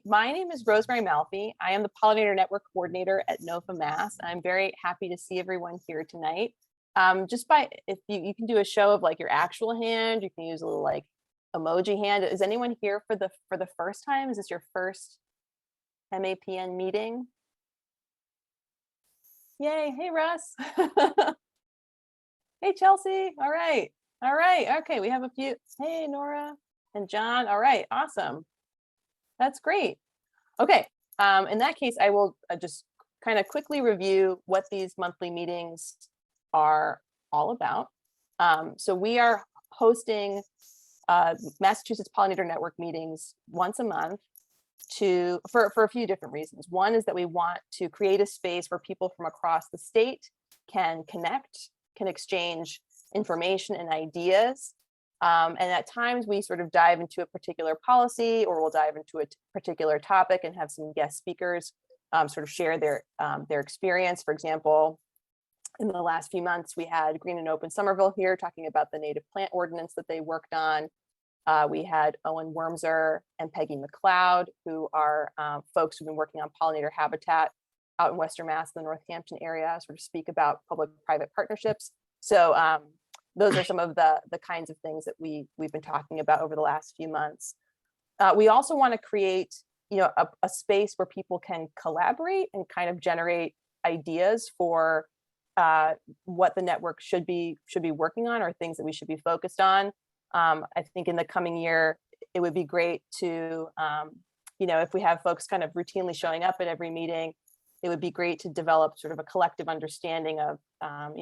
my name is Rosemary Malfi. I am the Pollinator Network Coordinator at Nova Mass. I'm very happy to see everyone here tonight. Just by, if you can do a show of like your actual hand, you can use a little like emoji hand. Is anyone here for the first time? Is this your first MAPN meeting? Yay, hey Russ. Hey Chelsea, all right. Okay, we have a few. Hey Nora and John, all right, awesome. That's great. Okay, in that case, I will just kind of quickly review what these monthly meetings are all about. So we are hosting Massachusetts Pollinator Network meetings once a month for a few different reasons. One is that we want to create a space where people from across the state can connect, can exchange information and ideas. And at times we sort of dive into a particular policy, or we'll dive into a particular topic and have some guest speakers sort of share their experience. For example, in the last few months, we had Green and Open Somerville here talking about the native plant ordinance that they worked on. We had Owen Wormser and Peggy McLeod, who are folks who've been working on pollinator habitat out in Western Mass, the Northampton area, sort of speak about public-private partnerships. So those are some of the kinds of things that we've been talking about over the last few months. We also want to create, a space where people can collaborate and kind of generate ideas for what the network should be working on, or things that we should be focused on. I think in the coming year, it would be great to, if we have folks kind of routinely showing up at every meeting, it would be great to develop sort of a collective understanding of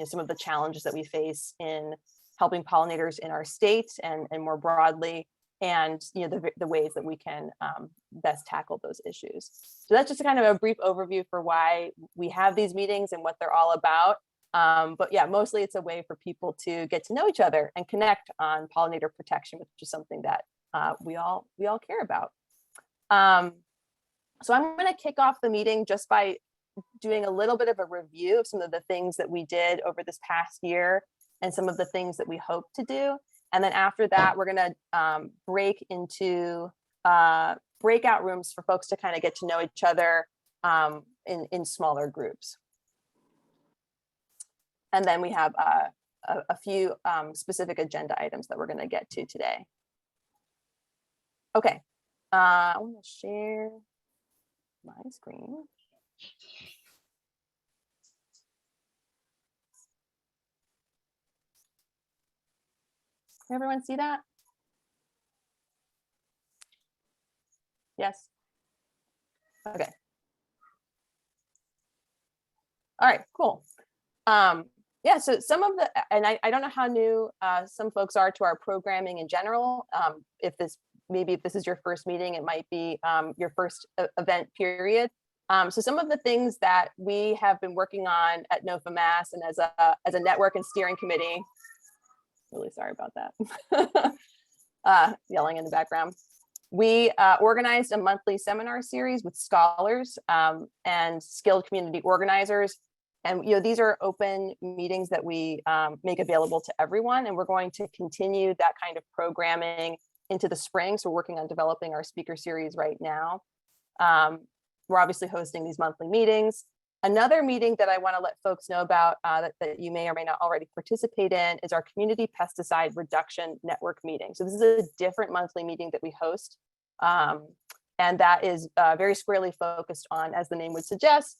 some of the challenges that we face in helping pollinators in our state and more broadly, and the ways that we can best tackle those issues. So that's just kind of a brief overview for why we have these meetings and what they're all about. But yeah, mostly it's a way for people to get to know each other and connect on pollinator protection, which is something that we all care about. So I'm going to kick off the meeting just by doing a little bit of a review of some of the things that we did over this past year and some of the things that we hope to do. And then after that, we're going to break into breakout rooms for folks to kind of get to know each other in smaller groups. And then we have a few specific agenda items that we're going to get to today. Okay, I want to share my screen. Can everyone see that? Yes. Okay. All right, cool. Yeah, so some of the, and I don't know how new some folks are to our programming in general. If this is your first meeting, it might be your first event period. So some of the things that we have been working on at Nova Mass and as a network and steering committee, really sorry about that, yelling in the background. We organized a monthly seminar series with scholars and skilled community organizers. And these are open meetings that we make available to everyone, and we're going to continue that kind of programming into the spring. So we're working on developing our speaker series right now. We're obviously hosting these monthly meetings. Another meeting that I want to let folks know about that you may or may not already participate in is our Community Pesticide Reduction Network meeting. So this is a different monthly meeting that we host, and that is very squarely focused on, as the name would suggest,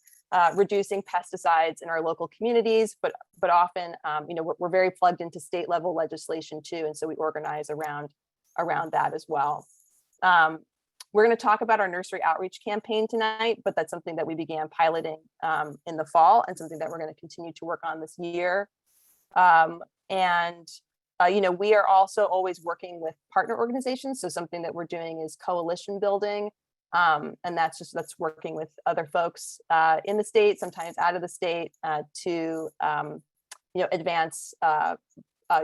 reducing pesticides in our local communities, but often, we're very plugged into state level legislation too, and so we organize around that as well. We're going to talk about our nursery outreach campaign tonight, but that's something that we began piloting in the fall, and something that we're going to continue to work on this year. We are also always working with partner organizations. So something that we're doing is coalition building. And that's working with other folks in the state, sometimes out of the state, to advance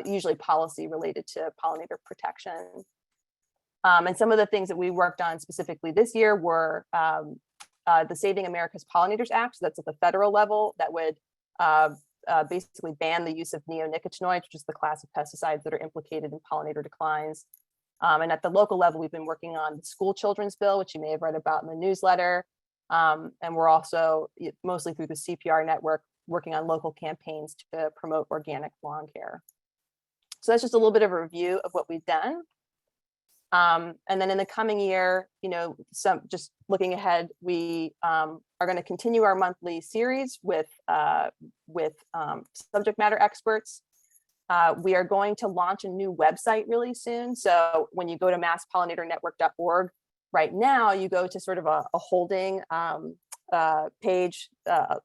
usually policy related to pollinator protection. And some of the things that we worked on specifically this year were the Saving America's Pollinators Act. So that's at the federal level, that would basically ban the use of neonicotinoids, which is the class of pesticides that are implicated in pollinator declines. And at the local level, we've been working on the school children's bill, which you may have read about in the newsletter. And we're also, mostly through the CPR network, working on local campaigns to promote organic lawn care. So that's just a little bit of a review of what we've done. And then in the coming year, just looking ahead, we are going to continue our monthly series with subject matter experts. We are going to launch a new website really soon. So when you go to masspollinaternetwork.org, right now you go to sort of a holding page, a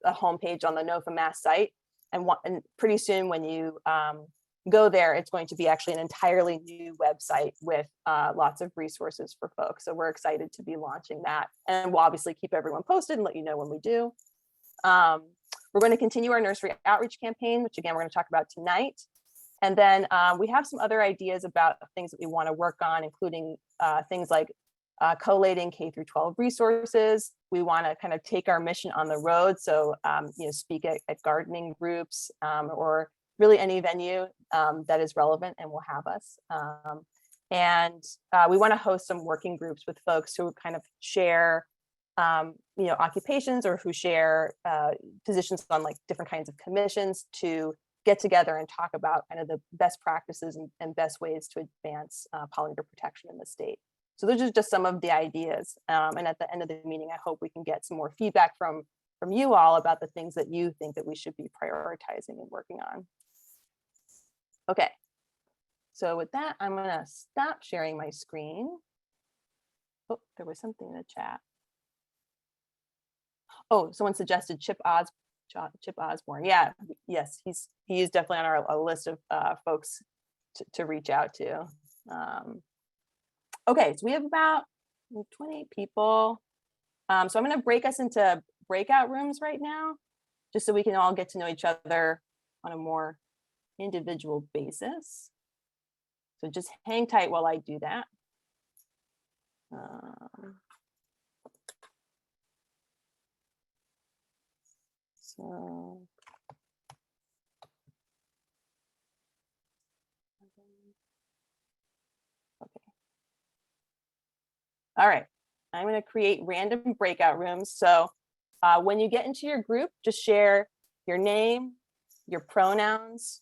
home page on the NOFA Mass site. And pretty soon when you go there, it's going to be actually an entirely new website with lots of resources for folks. So we're excited to be launching that. And we'll obviously keep everyone posted and let you know when we do. We're going to continue our nursery outreach campaign, which again, we're going to talk about tonight. And then we have some other ideas about things that we want to work on, including things like collating K through 12 resources. We want to kind of take our mission on the road. So, speak at gardening groups or really any venue that is relevant and will have us. And we want to host some working groups with folks who kind of share occupations or who share positions on like different kinds of commissions to get together and talk about kind of the best practices and best ways to advance pollinator protection in the state. So those are just some of the ideas. And at the end of the meeting, I hope we can get some more feedback from you all about the things that you think that we should be prioritizing and working on. Okay, so with that, I'm gonna stop sharing my screen. Oh, there was something in the chat. Oh, someone suggested Chip Osborne. Yeah, yes, he is definitely on our list of folks to reach out to. Okay, so we have about 28 people. So I'm going to break us into breakout rooms right now, just so we can all get to know each other on a more individual basis. So just hang tight while I do that. So okay. All right, I'm going to create random breakout rooms. So when you get into your group, just share your name, your pronouns,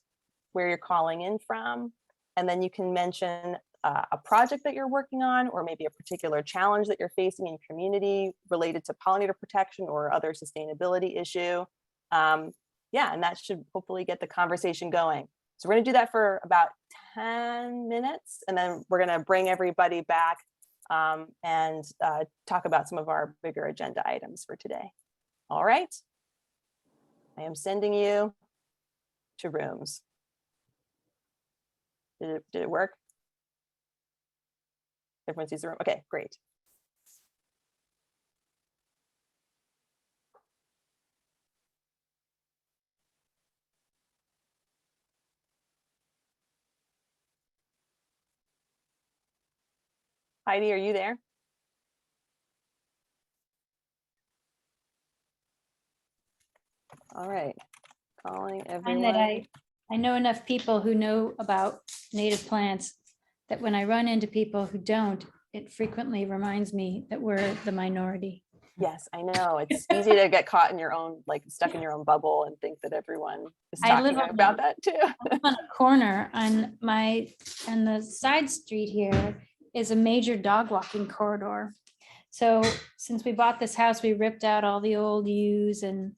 where you're calling in from, and then you can mention a project that you're working on, or maybe a particular challenge that you're facing in your community related to pollinator protection or other sustainability issue. Yeah, and that should hopefully get the conversation going. So we're going to do that for about 10 minutes, and then we're going to bring everybody back and talk about some of our bigger agenda items for today. All right. I am sending you to rooms. Did it work? Everyone sees the room? Okay, great. Heidi, are you there? All right, calling everyone. I know enough people who know about native plants that when I run into people who don't, it frequently reminds me that we're the minority. Yes, I know. It's easy to get caught in your own, like stuck in your own bubble and think that everyone is talking about that too. On a corner on the side street here is a major dog walking corridor. So since we bought this house, we ripped out all the old yews and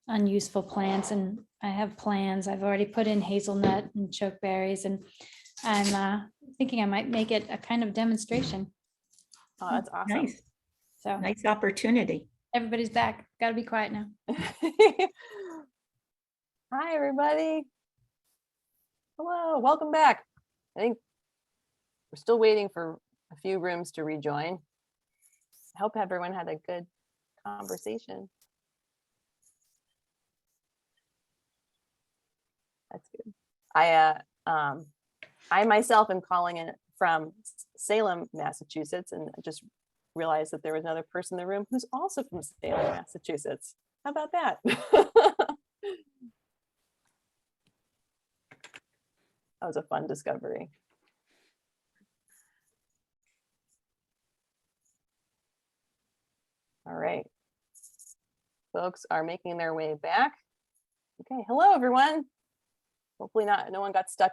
unuseful plants, and I have plans. I've already put in hazelnut and chokeberries, and I'm thinking I might make it a kind of demonstration. Oh, that's awesome. Nice. So nice opportunity. Everybody's back. Got to be quiet now. Hi, everybody. Hello, welcome back. I think we're still waiting for a few rooms to rejoin. I hope everyone had a good conversation. That's good. I myself am calling in from Salem, Massachusetts, and just realized that there was another person in the room who's also from Salem, Massachusetts. How about that? That was a fun discovery. All right. Folks are making their way back. Okay, hello everyone. Hopefully no one got stuck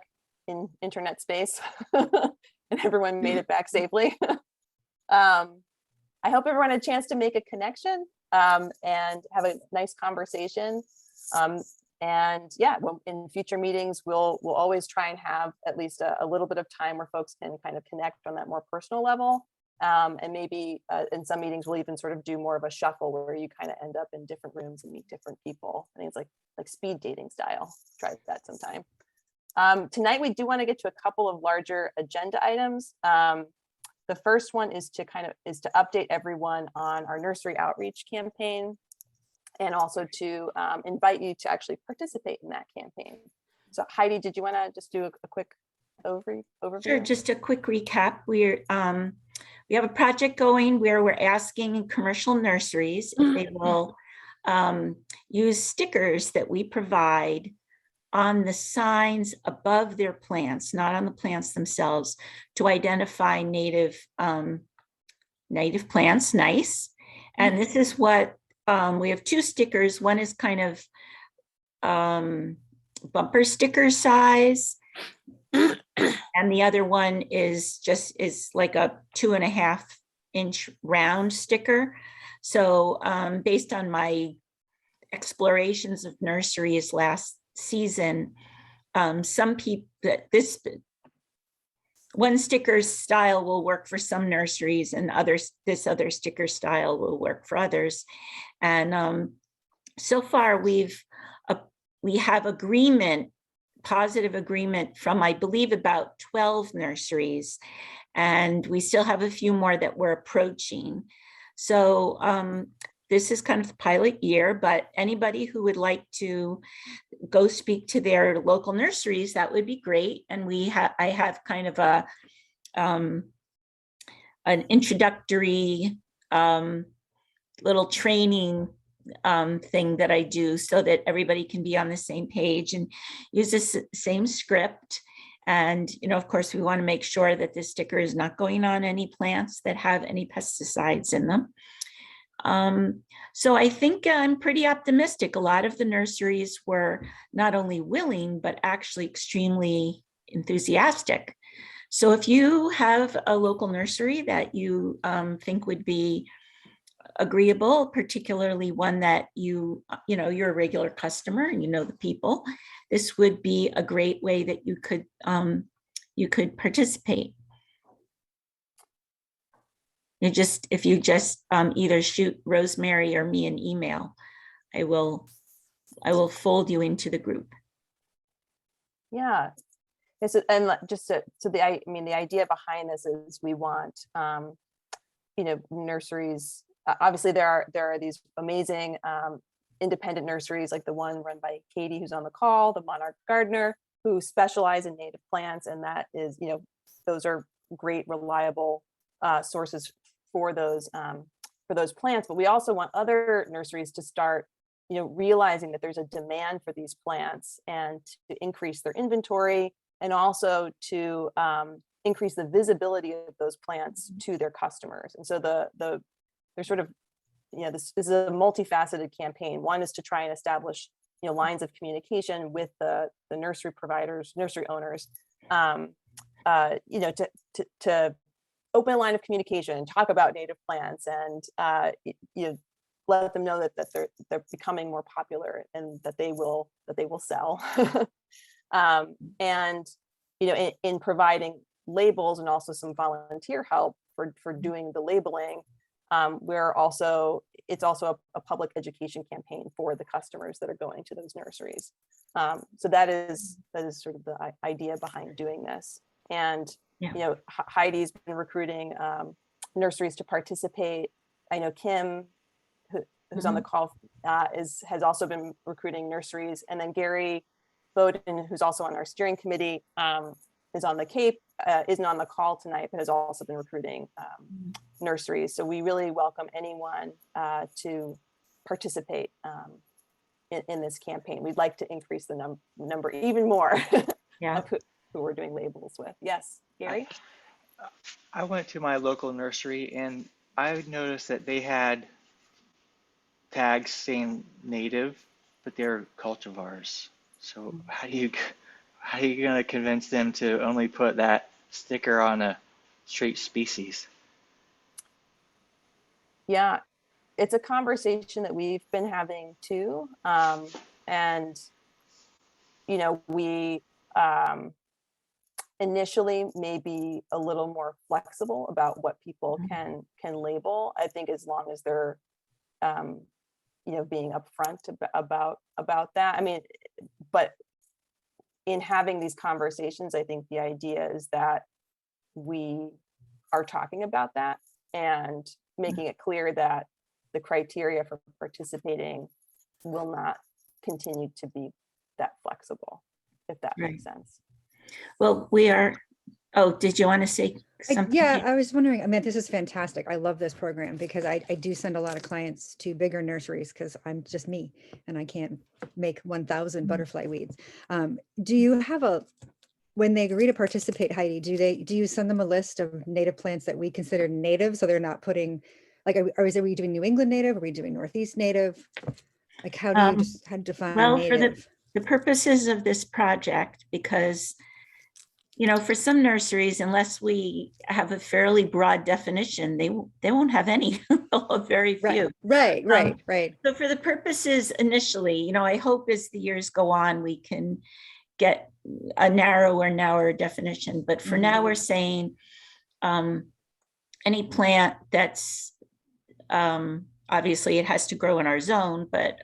in internet space and everyone made it back safely. I hope everyone had a chance to make a connection and have a nice conversation. And yeah, well, in future meetings, we'll always try and have at least a little bit of time where folks can kind of connect on that more personal level. And maybe in some meetings, we'll even sort of do more of a shuffle where you kind of end up in different rooms and meet different people. I think it's like speed dating style. Try that sometime. Tonight, we do want to get to a couple of larger agenda items. The first one is to update everyone on our nursery outreach campaign, and also to invite you to actually participate in that campaign. So Heidi, did you want to just do a quick overview? Sure, just a quick recap. We have a project going where we're asking commercial nurseries if they will use stickers that we provide on the signs above their plants, not on the plants themselves, to identify native plants. Nice. And this is what we have 2 stickers. One is kind of bumper sticker size, and the other one is like a 2.5-inch round sticker. So based on my explorations of nurseries last season, some people, one sticker style will work for some nurseries, and this other sticker style will work for others. And so far we have positive agreement from, I believe, about 12 nurseries, and we still have a few more that we're approaching. So this is kind of the pilot year, but anybody who would like to go speak to their local nurseries, that would be great. And I have kind of an introductory little training thing that I do so that everybody can be on the same page and use the same script. And, of course, we want to make sure that this sticker is not going on any plants that have any pesticides in them. So I think I'm pretty optimistic. A lot of the nurseries were not only willing, but actually extremely enthusiastic. So if you have a local nursery that you think would be agreeable, particularly one that you're a regular customer and you know the people, this would be a great way that you could participate. If you just either shoot Rosemary or me an email, I will fold you into the group. Yeah. And the idea behind this is we want, nurseries. Obviously, there are these amazing independent nurseries, like the one run by Katie, who's on the call, the Monarch Gardener, who specialize in native plants, and that is, those are great, reliable sources for those plants. But we also want other nurseries to start, realizing that there's a demand for these plants and to increase their inventory, and also to increase the visibility of those plants to their customers. And so there's sort of, this is a multifaceted campaign. One is to try and establish, lines of communication with the nursery providers, nursery owners, to open a line of communication and talk about native plants, and let them know that they're becoming more popular and that they will sell. And in providing labels and also some volunteer help for doing the labeling, it's also a public education campaign for the customers that are going to those nurseries. So that is sort of the idea behind doing this. And Heidi's been recruiting nurseries to participate. I know Kim, who's on the call, has also been recruiting nurseries, and then Gary Bowden, who's also on our steering committee, is on the Cape, isn't on the call tonight, but has also been recruiting nurseries. So we really welcome anyone to participate in this campaign. We'd like to increase the number even more of who we're doing labels with. Yes, Gary? I went to my local nursery and I noticed that they had tags saying native, but they're cultivars. So how are you gonna convince them to only put that sticker on a straight species? Yeah, it's a conversation that we've been having too. And, we initially may be a little more flexible about what people can label. I think as long as they're, being upfront about that. I mean, but in having these conversations, I think the idea is that we are talking about that and making it clear that the criteria for participating will not continue to be that flexible, if that makes sense. Well, we are, oh, did you want to say something? Yeah, I was wondering, I mean, this is fantastic. I love this program because I do send a lot of clients to bigger nurseries because I'm just me and I can't make 1,000 butterfly weeds. Do you have when they agree to participate, Heidi, do you send them a list of native plants that we consider native? So they're not putting, like, are we doing New England native? Are we doing Northeast native? Like, how do you just, how to define Well, native? for the purposes of this project, because for some nurseries, unless we have a fairly broad definition, they won't have any, they'll have very few. Right. So for the purposes initially, I hope as the years go on, we can get a narrower definition. But for now, we're saying any plant that's obviously it has to grow in our zone, but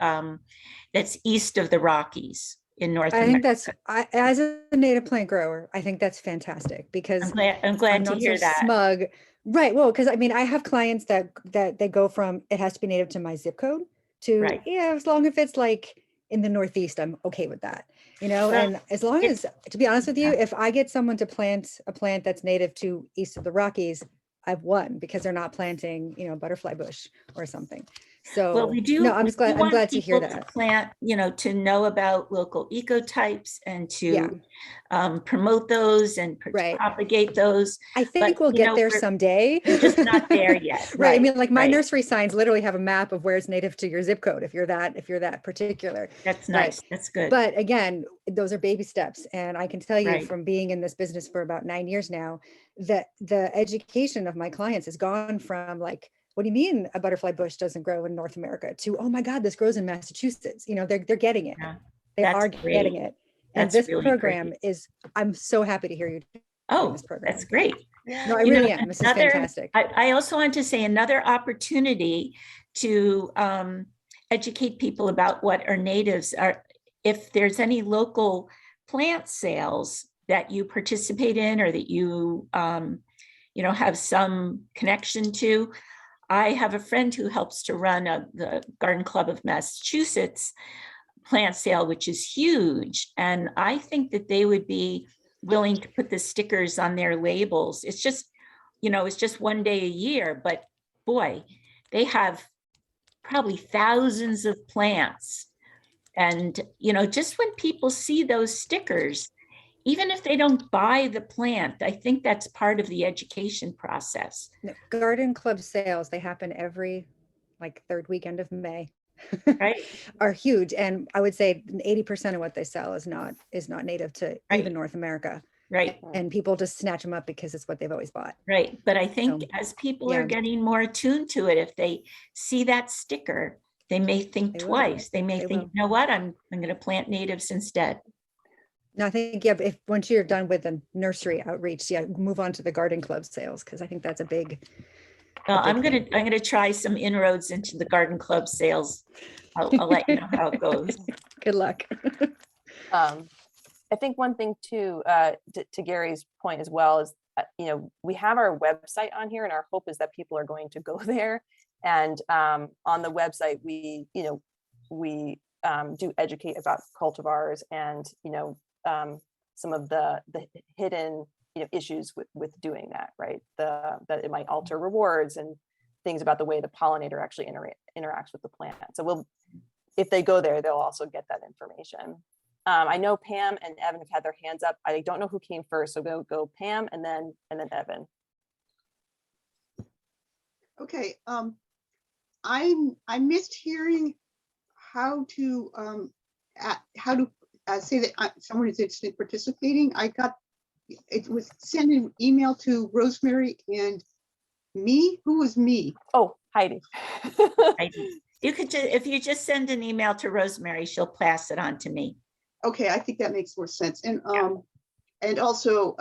that's east of the Rockies in North America. I think as a native plant grower, I think that's fantastic because I'm glad to hear that. Smug. Right. Well, because I mean, I have clients that they go from it has to be native to my zip code to yeah, as long as it's like in the Northeast, I'm okay with that. And as long as, to be honest with you, if I get someone to plant a plant that's native to east of the Rockies, I've won because they're not planting, butterfly bush or something. So well, we do. No, I'm glad to hear that. To plant, to know about local ecotypes and to promote those and propagate those. I think we'll get there someday. We're just not there yet. Right. I mean, like my nursery signs literally have a map of where it's native to your zip code if you're that particular. That's nice. That's good. But again, those are baby steps. And I can tell you from being in this business for about 9 years now, that the education of my clients has gone from like, what do you mean a butterfly bush doesn't grow in North America to, oh my God, this grows in Massachusetts. They're getting it. They are getting it. And this really program is, I'm so happy to hear you. This program. That's great. No, I really am. This is fantastic. I also want to say another opportunity to educate people about what our natives are. If there's any local plant sales that you participate in or that you, have some connection to, I have a friend who helps to run the Garden Club of Massachusetts plant sale, which is huge. And I think that they would be willing to put the stickers on their labels. It's just, it's just one day a year, but boy, they have probably thousands of plants. And, just when people see those stickers, even if they don't buy the plant, I think that's part of the education process. No, Garden Club sales, they happen every third weekend of May. Are huge. And I would say 80% of what they sell is not native to even North America. Right. And people just snatch them up because it's what they've always bought. Right. But I think as people are getting more attuned to it, if they see that sticker, they may think twice. They may think, you know what, I'm going to plant natives instead. No, I think, if once you're done with the nursery outreach, move on to the Garden Club sales, because I think that's a big. I'm gonna try some inroads into the Garden Club sales. I'll let you know how it goes. Good luck. I think one thing too, to Gary's point as well is, we have our website on here, and our hope is that people are going to go there. And on the website, we do educate about cultivars and some of the hidden issues with doing that, right? That it might alter rewards and things about the way the pollinator actually interacts with the plant. So if they go there, they'll also get that information. I know Pam and Evan have had their hands up. I don't know who came first, so go Pam and then Evan. Okay. I missed hearing how to say that someone is interested in participating. It was sent an email to Rosemary and me. Who was me? Oh, Heidi. You could just, if you just send an email to Rosemary, she'll pass it on to me. Okay, I think that makes more sense. And also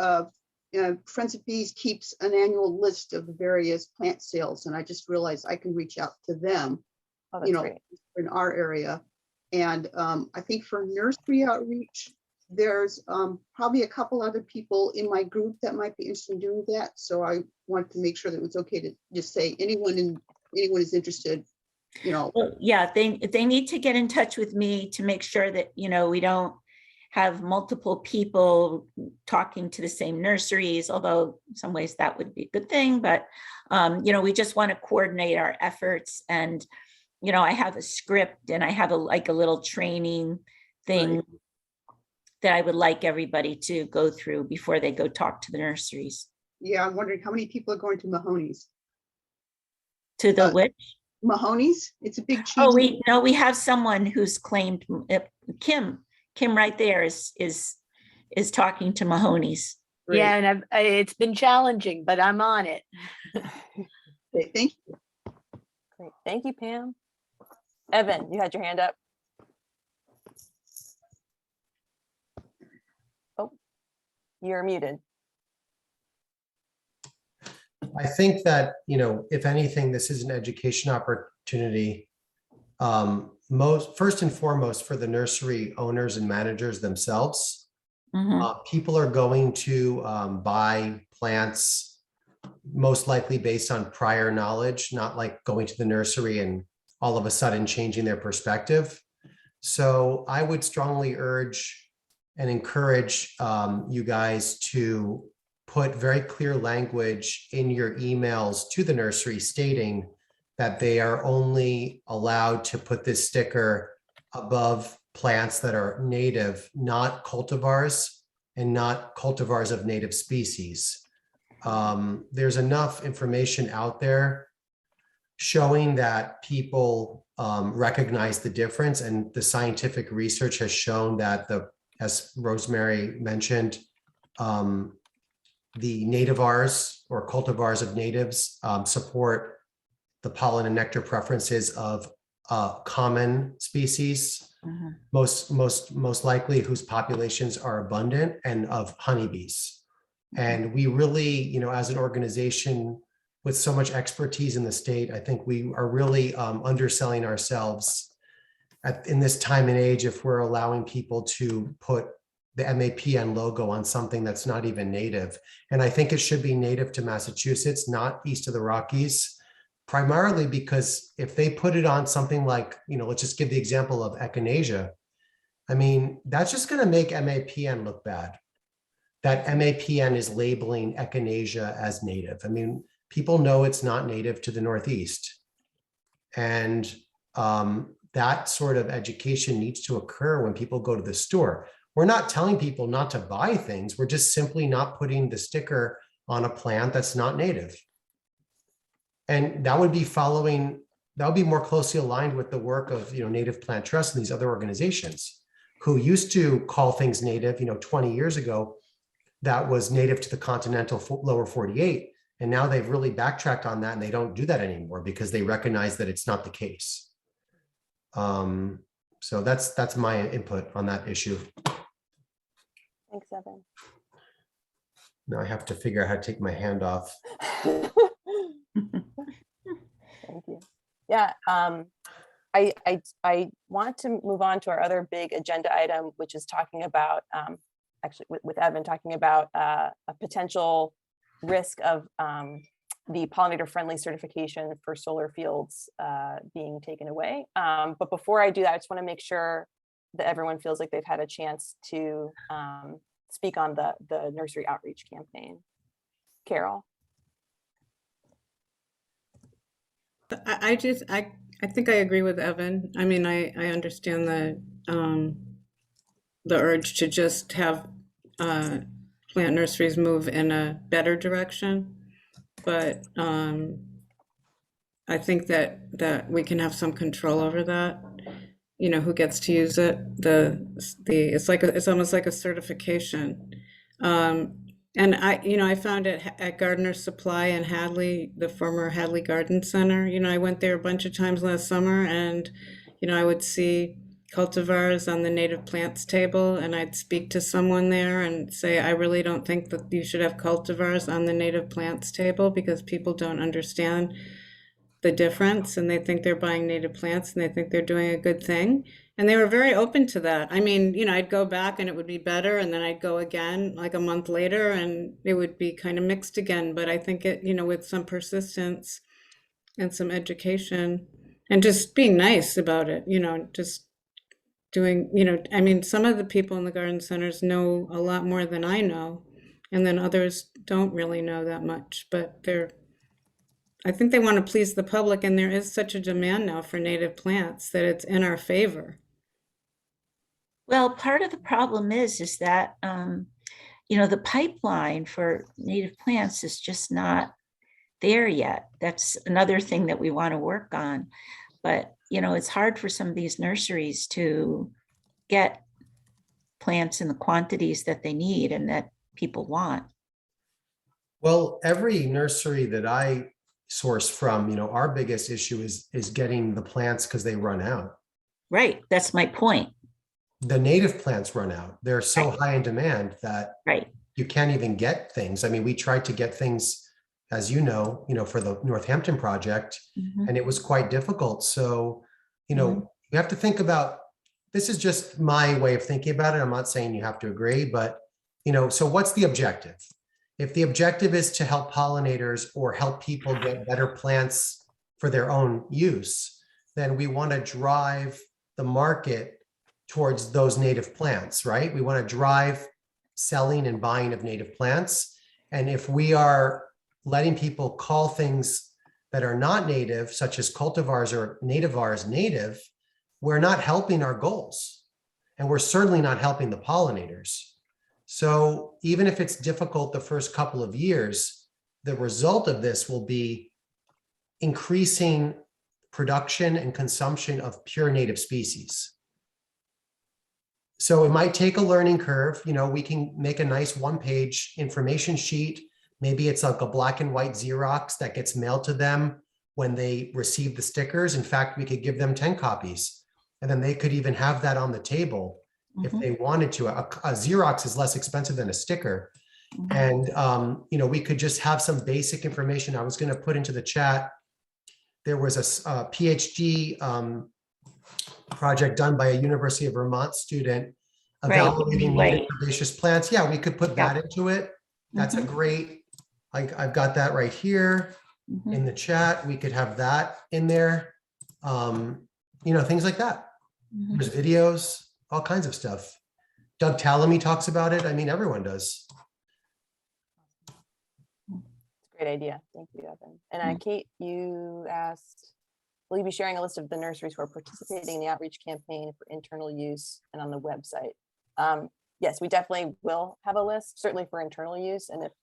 Friends of Bees keeps an annual list of the various plant sales, and I just realized I can reach out to them, Oh, that's great. in our area. And I think for nursery outreach, there's probably a couple other people in my group that might be interested in doing that. So I wanted to make sure that it was okay to just say anyone is interested, Well, yeah, they need to get in touch with me to make sure that, we don't have multiple people talking to the same nurseries, although in some ways that would be a good thing. But, we just want to coordinate our efforts. And, I have a script and I have a little training thing that I would like everybody to go through before they go talk to the nurseries. Yeah, I'm wondering how many people are going to Mahoney's. To the which? Mahoney's, it's a big cheese. Oh, we have someone who's claimed, Kim right there is talking to Mahoney's. Great. Yeah, and it's been challenging, but I'm on it. Okay, thank you. Great. Thank you, Pam. Evan, you had your hand up. Oh, you're muted. I think that, if anything, this is an education opportunity. First and foremost for the nursery owners and managers themselves. People are going to buy plants most likely based on prior knowledge, not like going to the nursery and all of a sudden changing their perspective. So I would strongly urge and encourage you guys to put very clear language in your emails to the nursery stating that they are only allowed to put this sticker above plants that are native, not cultivars, and not cultivars of native species. There's enough information out there showing that people recognize the difference, and the scientific research has shown that as Rosemary mentioned, the nativars or cultivars of natives support the pollen and nectar preferences of common species, most likely whose populations are abundant, and of honeybees. And we really, as an organization with so much expertise in the state, I think we are really underselling ourselves in this time and age if we're allowing people to put the MAPN logo on something that's not even native. And I think it should be native to Massachusetts, not east of the Rockies, primarily because if they put it on something like, let's just give the example of echinacea. I mean, that's just going to make MAPN look bad. That MAPN is labeling echinacea as native. I mean, people know it's not native to the Northeast. And that sort of education needs to occur when people go to the store. We're not telling people not to buy things. We're just simply not putting the sticker on a plant that's not native. And that would be more closely aligned with the work of, Native Plant Trust and these other organizations who used to call things native, 20 years ago, that was native to the continental lower 48. And now they've really backtracked on that and they don't do that anymore because they recognize that it's not the case. So that's my input on that issue. Thanks, Evan. Now I have to figure out how to take my hand off. Thank you. Yeah, I want to move on to our other big agenda item, which is talking about, actually with Evan talking about a potential risk of the pollinator friendly certification for solar fields being taken away. But before I do that, I just want to make sure that everyone feels like they've had a chance to speak on the nursery outreach campaign. Carol. I think I agree with Evan. I mean, I understand the urge to just have plant nurseries move in a better direction, but I think that we can have some control over that. You know, who gets to use it. It's almost like a certification. And I found it at Gardener's Supply in Hadley, the former Hadley Garden Center. You know, I went there a bunch of times last summer, and I would see cultivars on the native plants table, and I'd speak to someone there and say, I really don't think that you should have cultivars on the native plants table because people don't understand the difference, and they think they're buying native plants and they think they're doing a good thing. And they were very open to that. I mean, I'd go back and it would be better, and then I'd go again like a month later and it would be kind of mixed again. But I think with some persistence and some education and just being nice about it, just doing, I mean, some of the people in the garden centers know a lot more than I know, and then others don't really know that much, but I think they want to please the public, and there is such a demand now for native plants that it's in our favor. Well, part of the problem is that, the pipeline for native plants is just not there yet. That's another thing that we want to work on. But, it's hard for some of these nurseries to get plants in the quantities that they need and that people want. Well, every nursery that I source from, our biggest issue is getting the plants because they run out. Right. That's my point. The native plants run out. They're so Right. high in demand that Right. you can't even get things. I mean, we tried to get things, as for the Northampton project, Mhm. and it was quite difficult. So, Mhm. you have to think about, this is just my way of thinking about it. I'm not saying you have to agree, but, so what's the objective? If the objective is to help pollinators or help people get better plants for their own use, then we want to drive the market towards those native plants, right? We want to drive selling and buying of native plants. And if we are letting people call things that are not native, such as cultivars or nativars, native, we're not helping our goals. And we're certainly not helping the pollinators. So even if it's difficult the first couple of years, the result of this will be increasing production and consumption of pure native species. So it might take a learning curve. We can make a nice one-page information sheet. Maybe it's like a black and white Xerox that gets mailed to them when they receive the stickers. In fact, we could give them 10 copies, and then they could even have that on the table if Mhm. they wanted to. A Xerox is less expensive than a sticker. Mhm. And, we could just have some basic information. I was going to put into the chat. There was a PhD project done by a University of Vermont student evaluating native Right. herbaceous plants. Yeah, we could put that Yeah. into it. That's a Mhm. great, I've got that right here Mhm. in the chat. We could have that in there. Things like that. Mhm. There's videos, all kinds of stuff. Doug Tallamy talks about it. I mean, everyone does. Great idea. Thank you, Evan. And Kate, you asked, will you be sharing a list of the nurseries who are participating in the outreach campaign for internal use and on the website? Yes, we definitely will have a list, certainly for internal use. And if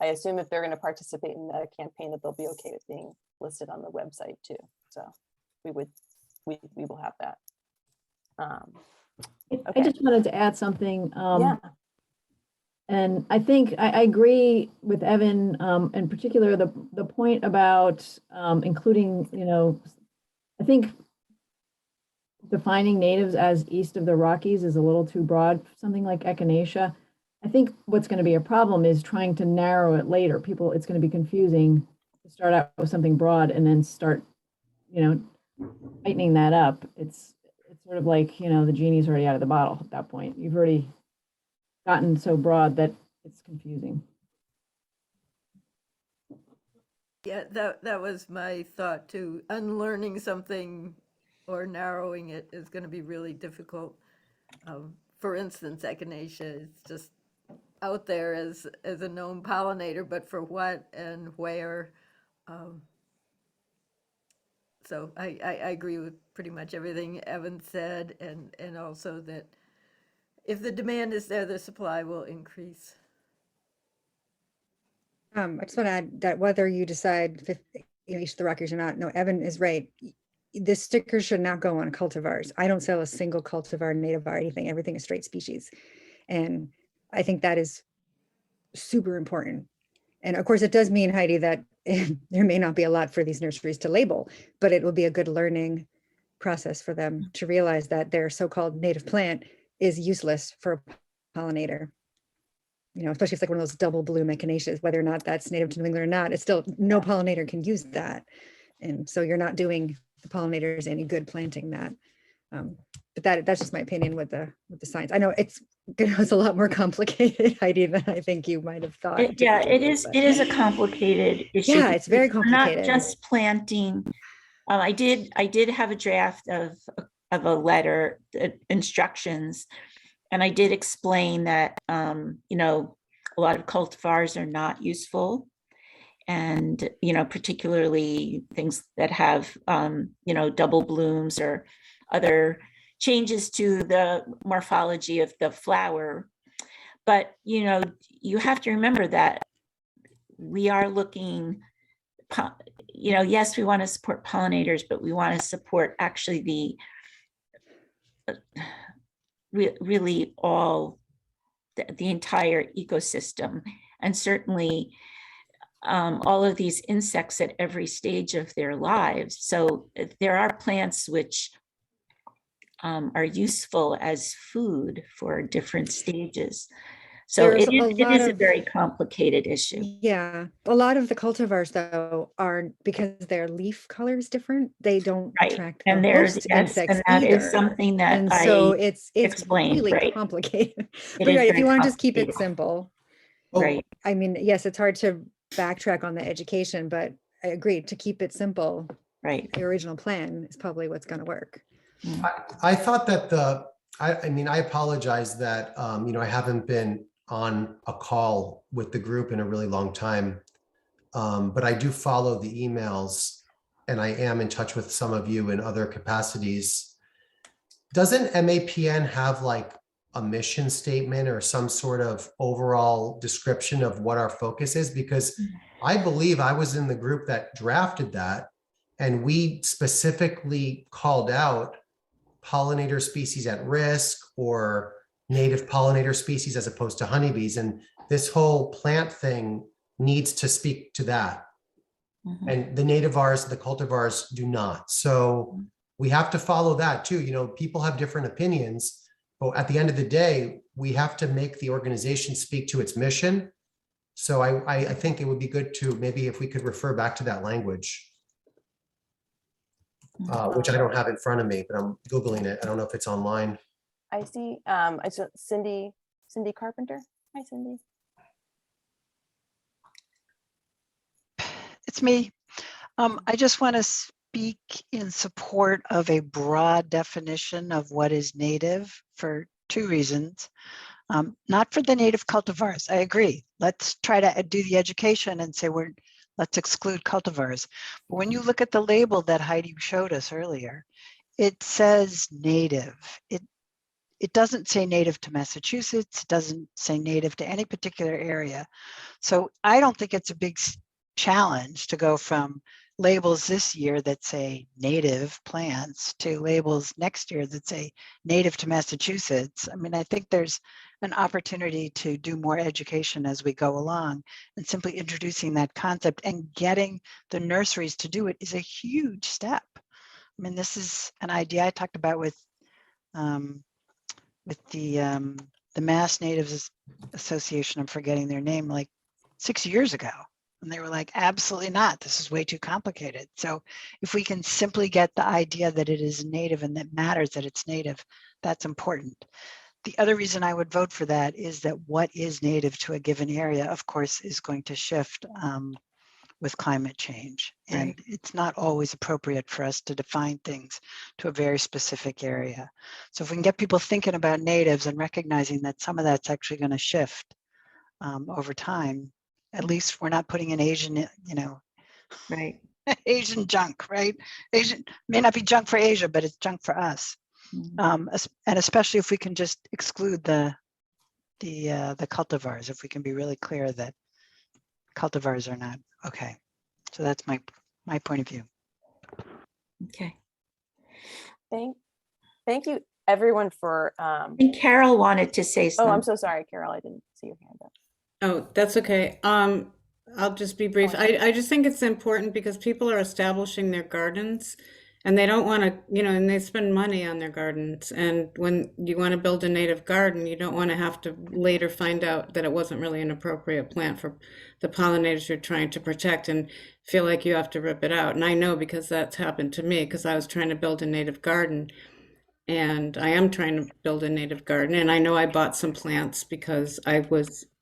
I assume if they're going to participate in the campaign, that they'll be okay with being listed on the website too. So we will have that. I Okay. just wanted to add something. Yeah. And I think I agree with Evan, in particular, the point about including, I think defining natives as east of the Rockies is a little too broad, something like echinacea. I think what's going to be a problem is trying to narrow it later. It's going to be confusing to start out with something broad and then start, tightening that up. It's sort of like, the genie's already out of the bottle at that point. You've already gotten so broad that it's confusing. Yeah, that was my thought too. Unlearning something or narrowing it is going to be really difficult. For instance, echinacea is just out there as a known pollinator, but for what and where? So I agree with pretty much everything Evan said, and also that if the demand is there, the supply will increase. I just want to add that whether you decide each of the Rockies or not. No, Evan is right. This sticker should not go on cultivars. I don't sell a single cultivar, native or anything. Everything is straight species. And I think that is super important. And of course, it does mean, Heidi, that there may not be a lot for these nurseries to label, but it will be a good learning process for them to realize that their so-called native plant is useless for a pollinator. You know, especially if it's like one of those double bloom echinaceas, whether or not that's native to New England or not, it's still, no pollinator can use that. And so you're not doing the pollinators any good planting that. But that's just my opinion with the science. I know it's a lot more complicated, Heidi, than I think you might have thought. to Yeah, begin it with, is. but- It is a complicated issue. Yeah, it's very because we're not complicated. just planting. I did have a draft of a letter, instructions, and I did explain that you know, a lot of cultivars are not useful, and you know, particularly things that have you know, double blooms or other changes to the morphology of the flower. But you know, you have to remember that we are looking, you know, yes, we want to support pollinators, but we want to support actually the really all the entire ecosystem, and certainly all of these insects at every stage of their lives. So there are plants which are useful as food for different stages. So There's it a lot is a of- very complicated issue. Yeah, a lot of the cultivars though are, because their leaf color is different, they don't Right. attract And the there's, host yes, insects and that either. is something that And so I it's explained, really right? complicated. It But is right, if very you want to just keep it complicated. simple, Oh, Right. I mean, yes, it's hard to backtrack on the education, but I agree, to keep it simple, Right. the original plan is probably what's going to work. I thought that I mean, I apologize that, you know, I haven't been on a call with the group in a really long time. But I do follow the emails and I am in touch with some of you in other capacities. Doesn't MAPN have like a mission statement or some sort of overall description of what our focus is? Because I believe I was in the group that drafted that, and we specifically called out pollinator species at risk or native pollinator species as opposed to honeybees. And this whole plant thing needs to speak to that. Mhm. And the nativars, the cultivars do not. So we have to follow that too. You know, people have different opinions, but at the end of the day, we have to make the organization speak to its mission. So I think it would be good to maybe if we could refer back to that language, which I don't have in front of me, but I'm Googling it. I don't know if it's online. I see. I saw Cindy Carpenter. Hi, Cindy. It's me. I just want to speak in support of a broad definition of what is native for two reasons. Not for the native cultivars. I agree. Let's try to do the education and say let's exclude cultivars. But when you look at the label that Heidi showed us earlier, it says native. It doesn't say native to Massachusetts. It doesn't say native to any particular area. So I don't think it's a big challenge to go from labels this year that say native plants to labels next year that say native to Massachusetts. I mean, I think there's an opportunity to do more education as we go along, and simply introducing that concept and getting the nurseries to do it is a huge step. I mean, this is an idea I talked about with the Mass Natives Association. I'm forgetting their name, like 6 years ago. And they were like, absolutely not. This is way too complicated. So if we can simply get the idea that it is native and that matters that it's native, that's important. The other reason I would vote for that is that what is native to a given area, of course, is going to shift with climate change. And it's not always appropriate for us to define things to a very specific area. So if we can get people thinking about natives and recognizing that some of that's actually going to shift over time, at least we're not putting in Asian, you know, Right. Asian junk, right? Asian may not be junk for Asia, but it's junk for us. And especially if we can just exclude the cultivars, if we can be really clear that cultivars are not okay. So that's my my point of view. Okay. Thank you everyone for, And Carol wanted to say oh, something. I'm so sorry, Carol, I didn't see your hand up. Oh, that's okay. I'll just be brief. I just think it's important because people are establishing their gardens and they don't want to, and they spend money on their gardens. And when you want to build a native garden, you don't want to have to later find out that it wasn't really an appropriate plant for the pollinators you're trying to protect and feel like you have to rip it out. And I know because that's happened to me because I was trying to build a native garden. And I am trying to build a native garden, and I know I bought some plants because I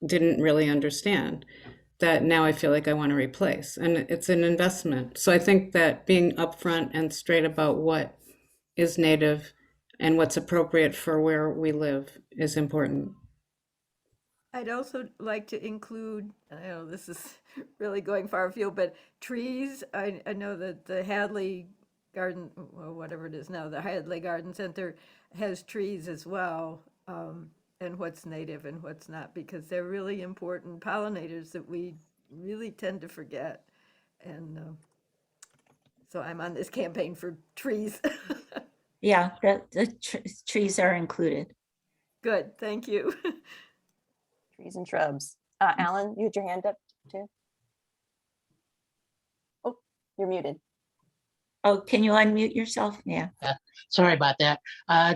didn't really understand that now I feel like I want to replace, and it's an investment. So I think that being upfront and straight about what is native and what's appropriate for where we live is important. I'd also like to include, I know this is really going far afield, but trees. I know that the Hadley Garden, or whatever it is now, the Hadley Garden Center has trees as well, and what's native and what's not, because they're really important pollinators that we really tend to forget. And so I'm on this campaign for trees. Yeah, the trees are included. Good, thank you. Trees and shrubs. Alan, you had your hand up too? Oh, you're muted. Oh, can you unmute yourself? Yeah. Sorry about that.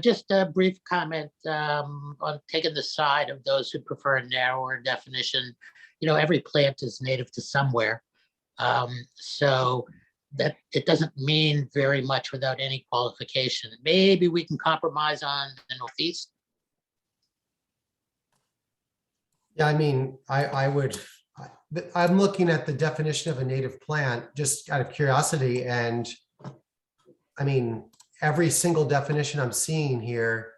Just a brief comment on taking the side of those who prefer a narrower definition. Every plant is native to somewhere. So that it doesn't mean very much without any qualification. Maybe we can compromise on the Northeast. Yeah, I mean, I'm looking at the definition of a native plant just out of curiosity, and I mean, every single definition I'm seeing here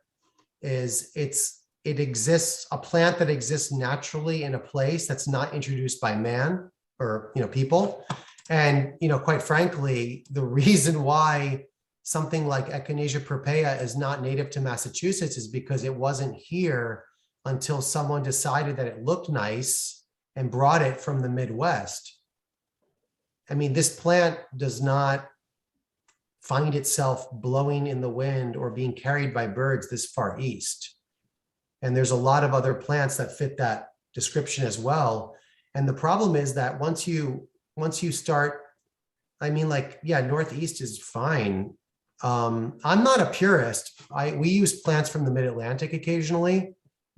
is it exists, a plant that exists naturally in a place that's not introduced by man or people. And quite frankly, the reason why something like Echinacea purpurea is not native to Massachusetts is because it wasn't here until someone decided that it looked nice and brought it from the Midwest. I mean, this plant does not find itself blowing in the wind or being carried by birds this far east. And there's a lot of other plants that fit that description as well. And the problem is that once you start, I mean, yeah, Northeast is fine. I'm not a purist. We use plants from the Mid-Atlantic occasionally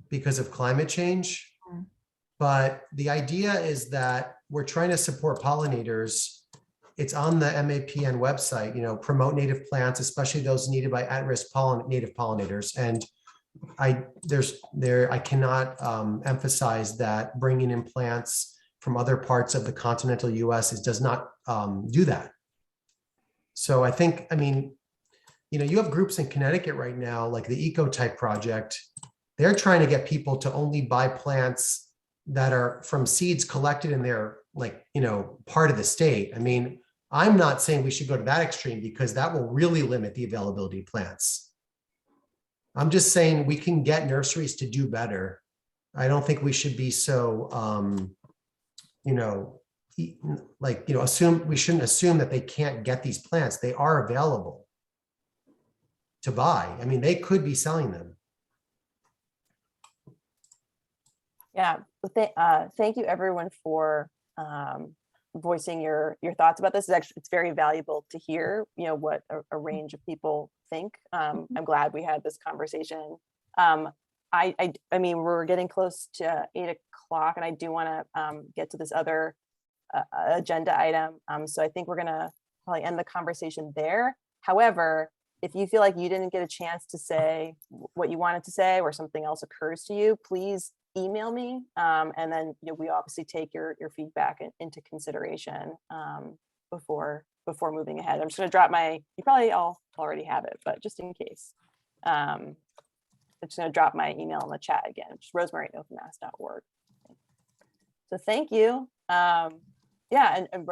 because of climate change. But the idea is that we're trying to support pollinators. It's on the MAPN website, promote native plants, especially those needed by at-risk native pollinators. And I cannot emphasize that bringing in plants from other parts of the continental US does not do that. So I think, you have groups in Connecticut right now, like the Ecotype Project. They're trying to get people to only buy plants that are from seeds collected in their part of the state. I mean, I'm not saying we should go to that extreme because that will really limit the availability of plants. I'm just saying we can get nurseries to do better. I don't think we should be so, we shouldn't assume that they can't get these plants. They are available to buy. I mean, they could be selling them. Yeah, thank you everyone for voicing your thoughts about this. It's very valuable to hear, what a range of people think. I'm glad we had this conversation. I mean, we're getting close to 8 o'clock, and I do want to get to this other agenda item. So I think we're gonna probably end the conversation there. However, if you feel like you didn't get a chance to say what you wanted to say or something else occurs to you, please email me. And then we obviously take your feedback into consideration before moving ahead. I'm just gonna drop you probably all already have it, but just in case. I'm just gonna drop my email in the chat again, which is rosemary@openmass.org. So thank you. Yeah, and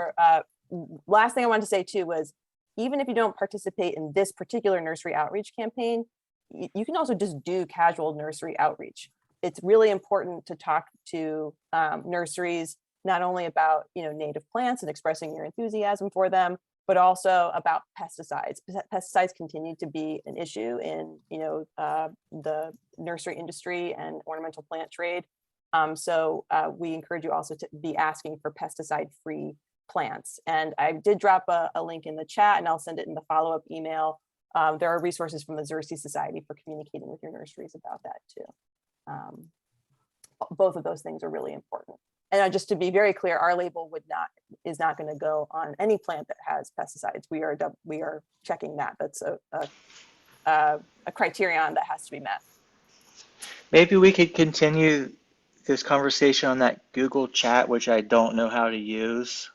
last thing I wanted to say too was, even if you don't participate in this particular nursery outreach campaign, you can also just do casual nursery outreach. It's really important to talk to nurseries not only about, native plants and expressing your enthusiasm for them, but also about pesticides. Pesticides continue to be an issue in, the nursery industry and ornamental plant trade. So we encourage you also to be asking for pesticide-free plants. And I did drop a link in the chat, and I'll send it in the follow-up email. There are resources from the Xerces Society for communicating with your nurseries about that too. Both of those things are really important. And just to be very clear, our label is not going to go on any plant that has pesticides. We are checking that. That's a criterion that has to be met. Maybe we could continue this conversation on that Google chat, which I don't know how to use.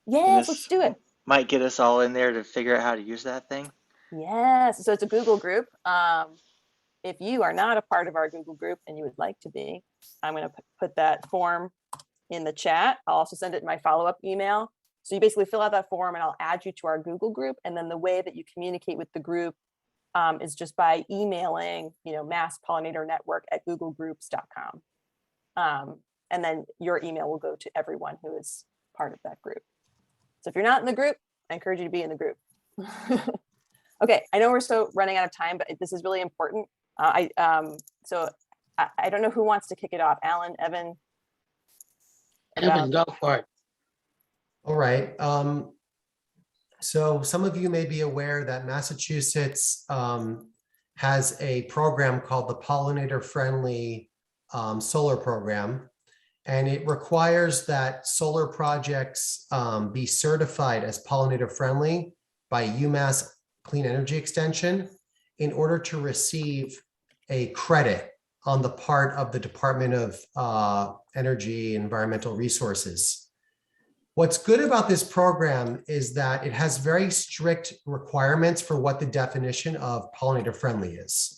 Yes, let's do it. Might get us all in there to figure out how to use that thing. Yes, so it's a Google group. If you are not a part of our Google group and you would like to be, I'm going to put that form in the chat. I'll also send it in my follow-up email. So you basically fill out that form and I'll add you to our Google group. And then the way that you communicate with the group is just by emailing, masspollinatornetwork@googlegroups.com. And then your email will go to everyone who is part of that group. So if you're not in the group, I encourage you to be in the group. Okay, I know we're running out of time, but this is really important. So I don't know who wants to kick it off. Alan, Evan? Evan, go for it. All right. So some of you may be aware that Massachusetts has a program called the Pollinator Friendly Solar Program. And it requires that solar projects be certified as pollinator friendly by UMass Clean Energy Extension in order to receive a credit on the part of the Department of Energy and Environmental Resources. What's good about this program is that it has very strict requirements for what the definition of pollinator friendly is.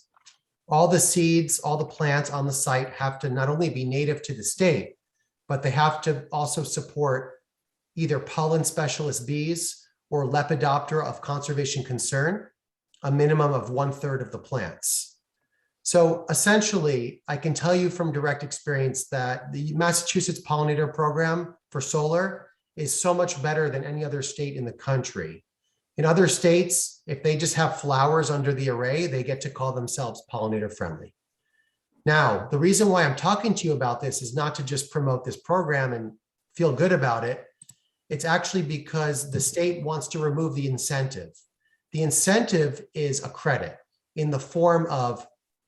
All the seeds, all the plants on the site have to not only be native to the state, but they have to also support either pollen specialist bees or Lepidoptera of conservation concern, a minimum of 1/3 of the plants. So essentially, I can tell you from direct experience that the Massachusetts pollinator program for solar is so much better than any other state in the country. In other states, if they just have flowers under the array, they get to call themselves pollinator friendly. Now, the reason why I'm talking to you about this is not to just promote this program and feel good about it. It's actually because the state wants to remove the incentive. The incentive is a credit in the form of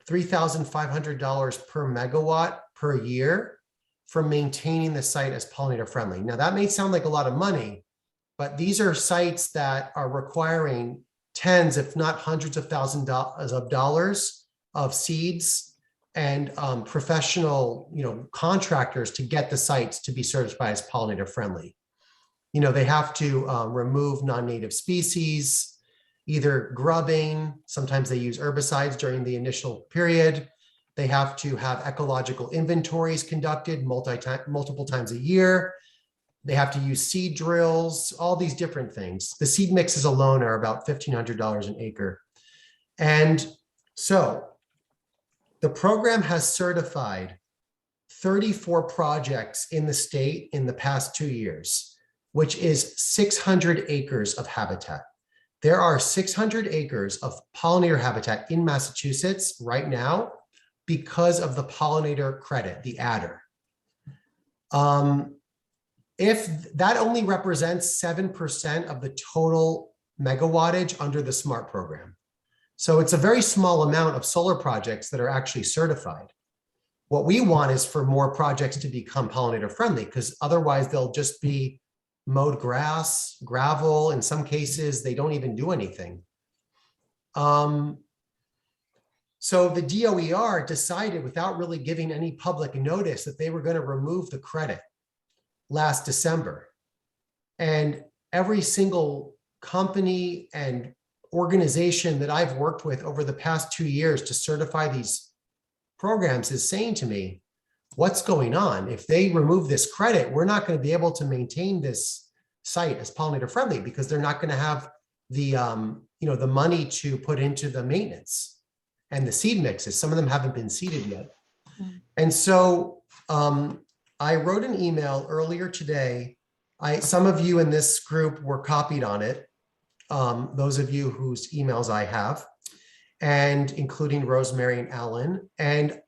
$3,500 per megawatt per year for maintaining the site as pollinator friendly. Now, that may sound like a lot of money, but these are sites that are requiring tens, if not hundreds of thousands of dollars of seeds and professional, contractors to get the sites to be certified as pollinator friendly. They have to remove non-native species, either grubbing, sometimes they use herbicides during the initial period. They have to have ecological inventories conducted multiple times a year. They have to use seed drills, all these different things. The seed mixes alone are about $1,500 an acre. And so the program has certified 34 projects in the state in the past 2 years, which is 600 acres of habitat. There are 600 acres of pollinator habitat in Massachusetts right now because of the pollinator credit, the adder. If that only represents 7% of the total megawattage under the SMART program. So it's a very small amount of solar projects that are actually certified. What we want is for more projects to become pollinator friendly, because otherwise they'll just be mowed grass, gravel. In some cases, they don't even do anything. So the DOER decided without really giving any public notice that they were going to remove the credit last December. And every single company and organization that I've worked with over the past 2 years to certify these programs is saying to me, what's going on? If they remove this credit, we're not going to be able to maintain this site as pollinator friendly because they're not going to have the, the money to put into the maintenance and the seed mixes. Some of them haven't been seeded yet. And so I wrote an email earlier today. Some of you in this group were copied on it. Those of you whose emails I have, and including Rosemary and Alan. And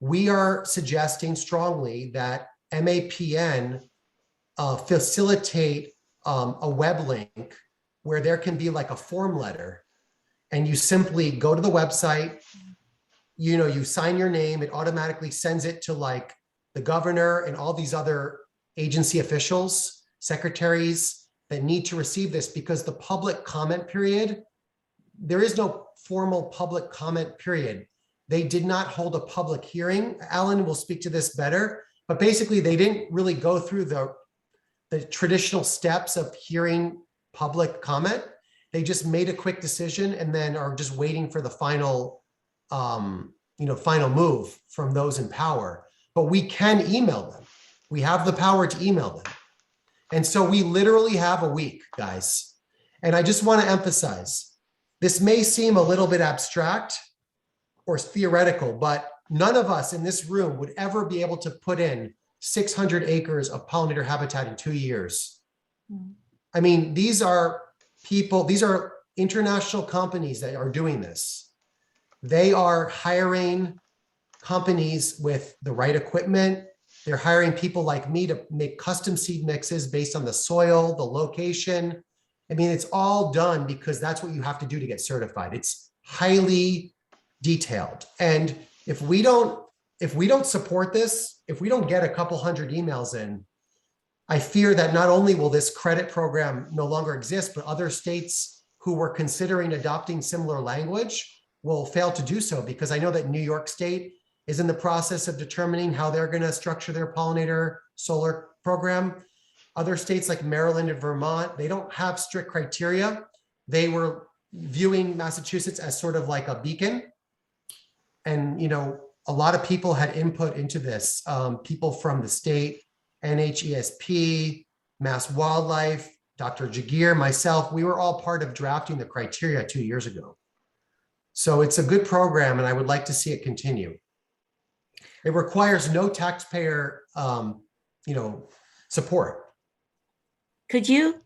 we are suggesting strongly that MAPN facilitate a web link where there can be like a form letter, and you simply go to the website, you sign your name, it automatically sends it to like the governor and all these other agency officials, secretaries that need to receive this, because the public comment period, there is no formal public comment period. They did not hold a public hearing. Alan will speak to this better, but basically they didn't really go through the traditional steps of hearing public comment. They just made a quick decision and then are just waiting for the final, final move from those in power. But we can email them. We have the power to email them. And so we literally have a week, guys. And I just want to emphasize, this may seem a little bit abstract or theoretical, but none of us in this room would ever be able to put in 600 acres of pollinator habitat in 2 years. I mean, these are people, these are international companies that are doing this. They are hiring companies with the right equipment. They're hiring people like me to make custom seed mixes based on the soil, the location. I mean, it's all done because that's what you have to do to get certified. It's highly detailed. And if we don't support this, if we don't get a couple hundred emails in, I fear that not only will this credit program no longer exist, but other states who were considering adopting similar language will fail to do so, because I know that New York State is in the process of determining how they're going to structure their pollinator solar program. Other states like Maryland and Vermont, they don't have strict criteria. They were viewing Massachusetts as sort of like a beacon. And, a lot of people had input into this. People from the state, NHESP, Mass Wildlife, Dr. Jagir, myself, we were all part of drafting the criteria 2 years ago. So it's a good program and I would like to see it continue. It requires no taxpayer, support. Could you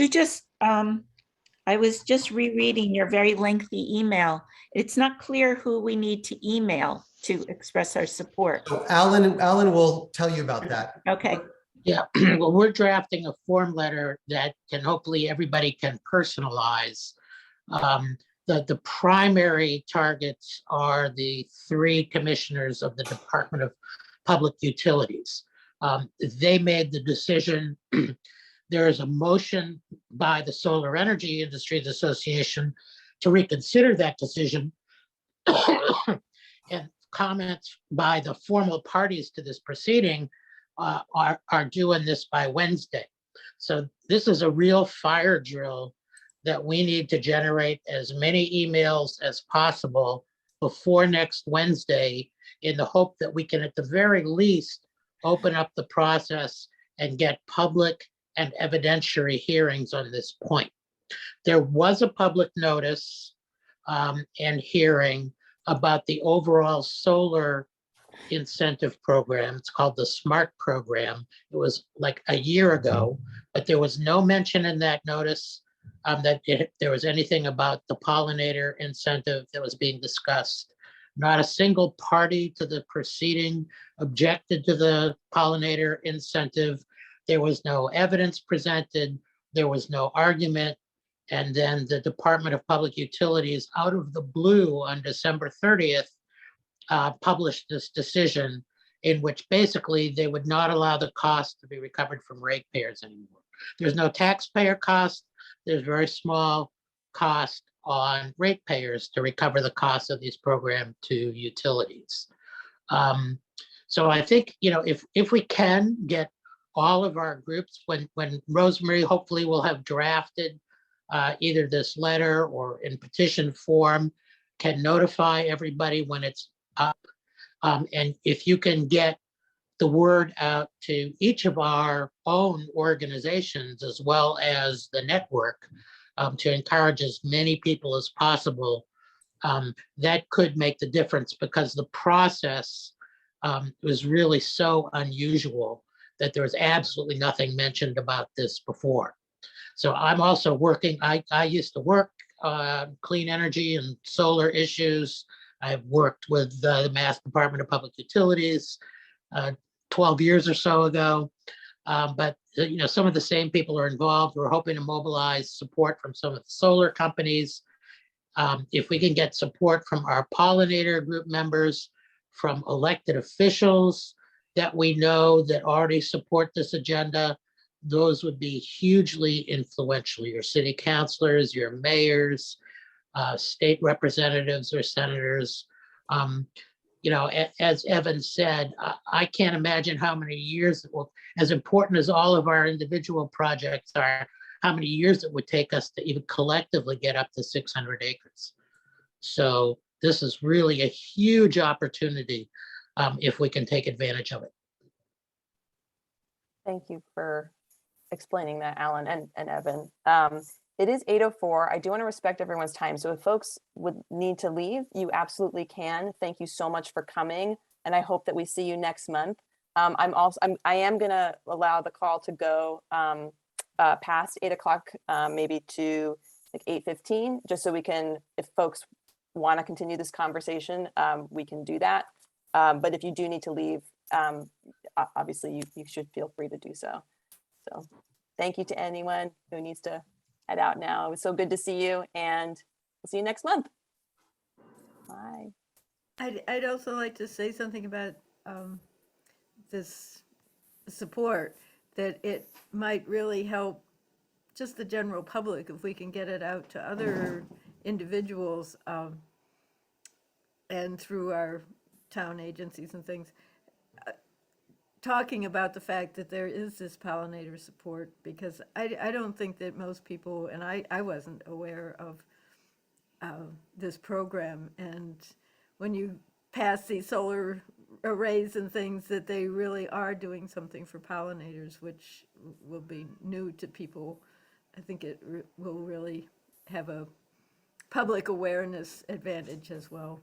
just, I was just rereading your very lengthy email. It's not clear who we need to email to express our support. So Alan will tell you about that. Okay. Yeah, well, we're drafting a form letter that hopefully everybody can personalize. The primary targets are the 3 commissioners of the Department of Public Utilities. They made the decision. There is a motion by the Solar Energy Industries Association to reconsider that decision. And comments by the formal parties to this proceeding are doing this by Wednesday. So this is a real fire drill that we need to generate as many emails as possible before next Wednesday, in the hope that we can at the very least open up the process and get public and evidentiary hearings on this point. There was a public notice and hearing about the overall solar incentive program. It's called the SMART program. It was like a year ago, but there was no mention in that notice there was anything about the pollinator incentive that was being discussed. Not a single party to the proceeding objected to the pollinator incentive. There was no evidence presented. There was no argument. And then the Department of Public Utilities, out of the blue on December 30th, published this decision in which basically they would not allow the cost to be recovered from ratepayers anymore. There's no taxpayer cost. There's very small cost on ratepayers to recover the cost of these programs to utilities. So I think, if we can get all of our groups, when Rosemary hopefully will have drafted either this letter or in petition form, can notify everybody when it's up. And if you can get the word out to each of our own organizations as well as the network to encourage as many people as possible, that could make the difference, because the process It was really so unusual that there was absolutely nothing mentioned about this before. So I'm also working, I used to work clean energy and solar issues. I've worked with the Mass Department of Public Utilities 12 years or so ago. But some of the same people are involved. We're hoping to mobilize support from some of the solar companies. If we can get support from our pollinator group members, from elected officials that we know that already support this agenda, those would be hugely influential. Your city councilors, your mayors, state representatives or senators. As Evan said, I can't imagine how many years it will, as important as all of our individual projects are, how many years it would take us to even collectively get up to 600 acres. So this is really a huge opportunity if we can take advantage of it. Thank you for explaining that, Alan and Evan. It is 8:04. I do want to respect everyone's time. So if folks would need to leave, you absolutely can. Thank you so much for coming. And I hope that we see you next month. I am going to allow the call to go past 8 o'clock, maybe to like 8:15, just so we can, if folks want to continue this conversation, we can do that. But if you do need to leave, obviously you should feel free to do so. So thank you to anyone who needs to head out now. It was so good to see you, and we'll see you next month. Bye. I'd also like to say something about this support, that it might really help just the general public if we can get it out to other individuals and through our town agencies and things, talking about the fact that there is this pollinator support, because I don't think that most people, and I wasn't aware of this program. And when you pass these solar arrays and things, that they really are doing something for pollinators, which will be new to people. I think it will really have a public awareness advantage as well.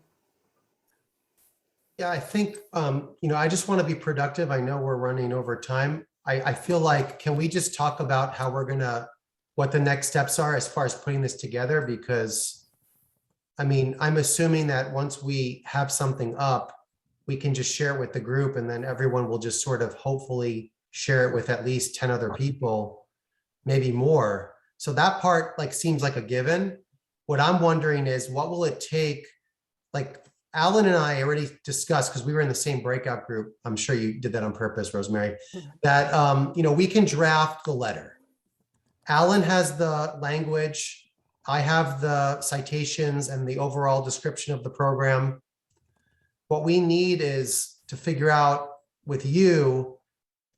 Yeah, I think, I just want to be productive. I know we're running over time. I feel like, can we just talk about how we're what the next steps are as far as putting this together? Because, I'm assuming that once we have something up, we can just share it with the group, and then everyone will just sort of hopefully share it with at least 10 other people, maybe more. So that part seems like a given. What I'm wondering is, what will it take? Like Alan and I already discussed, because we were in the same breakout group. I'm sure you did that on purpose, Rosemary, that, we can draft the letter. Alan has the language. I have the citations and the overall description of the program. What we need is to figure out with you,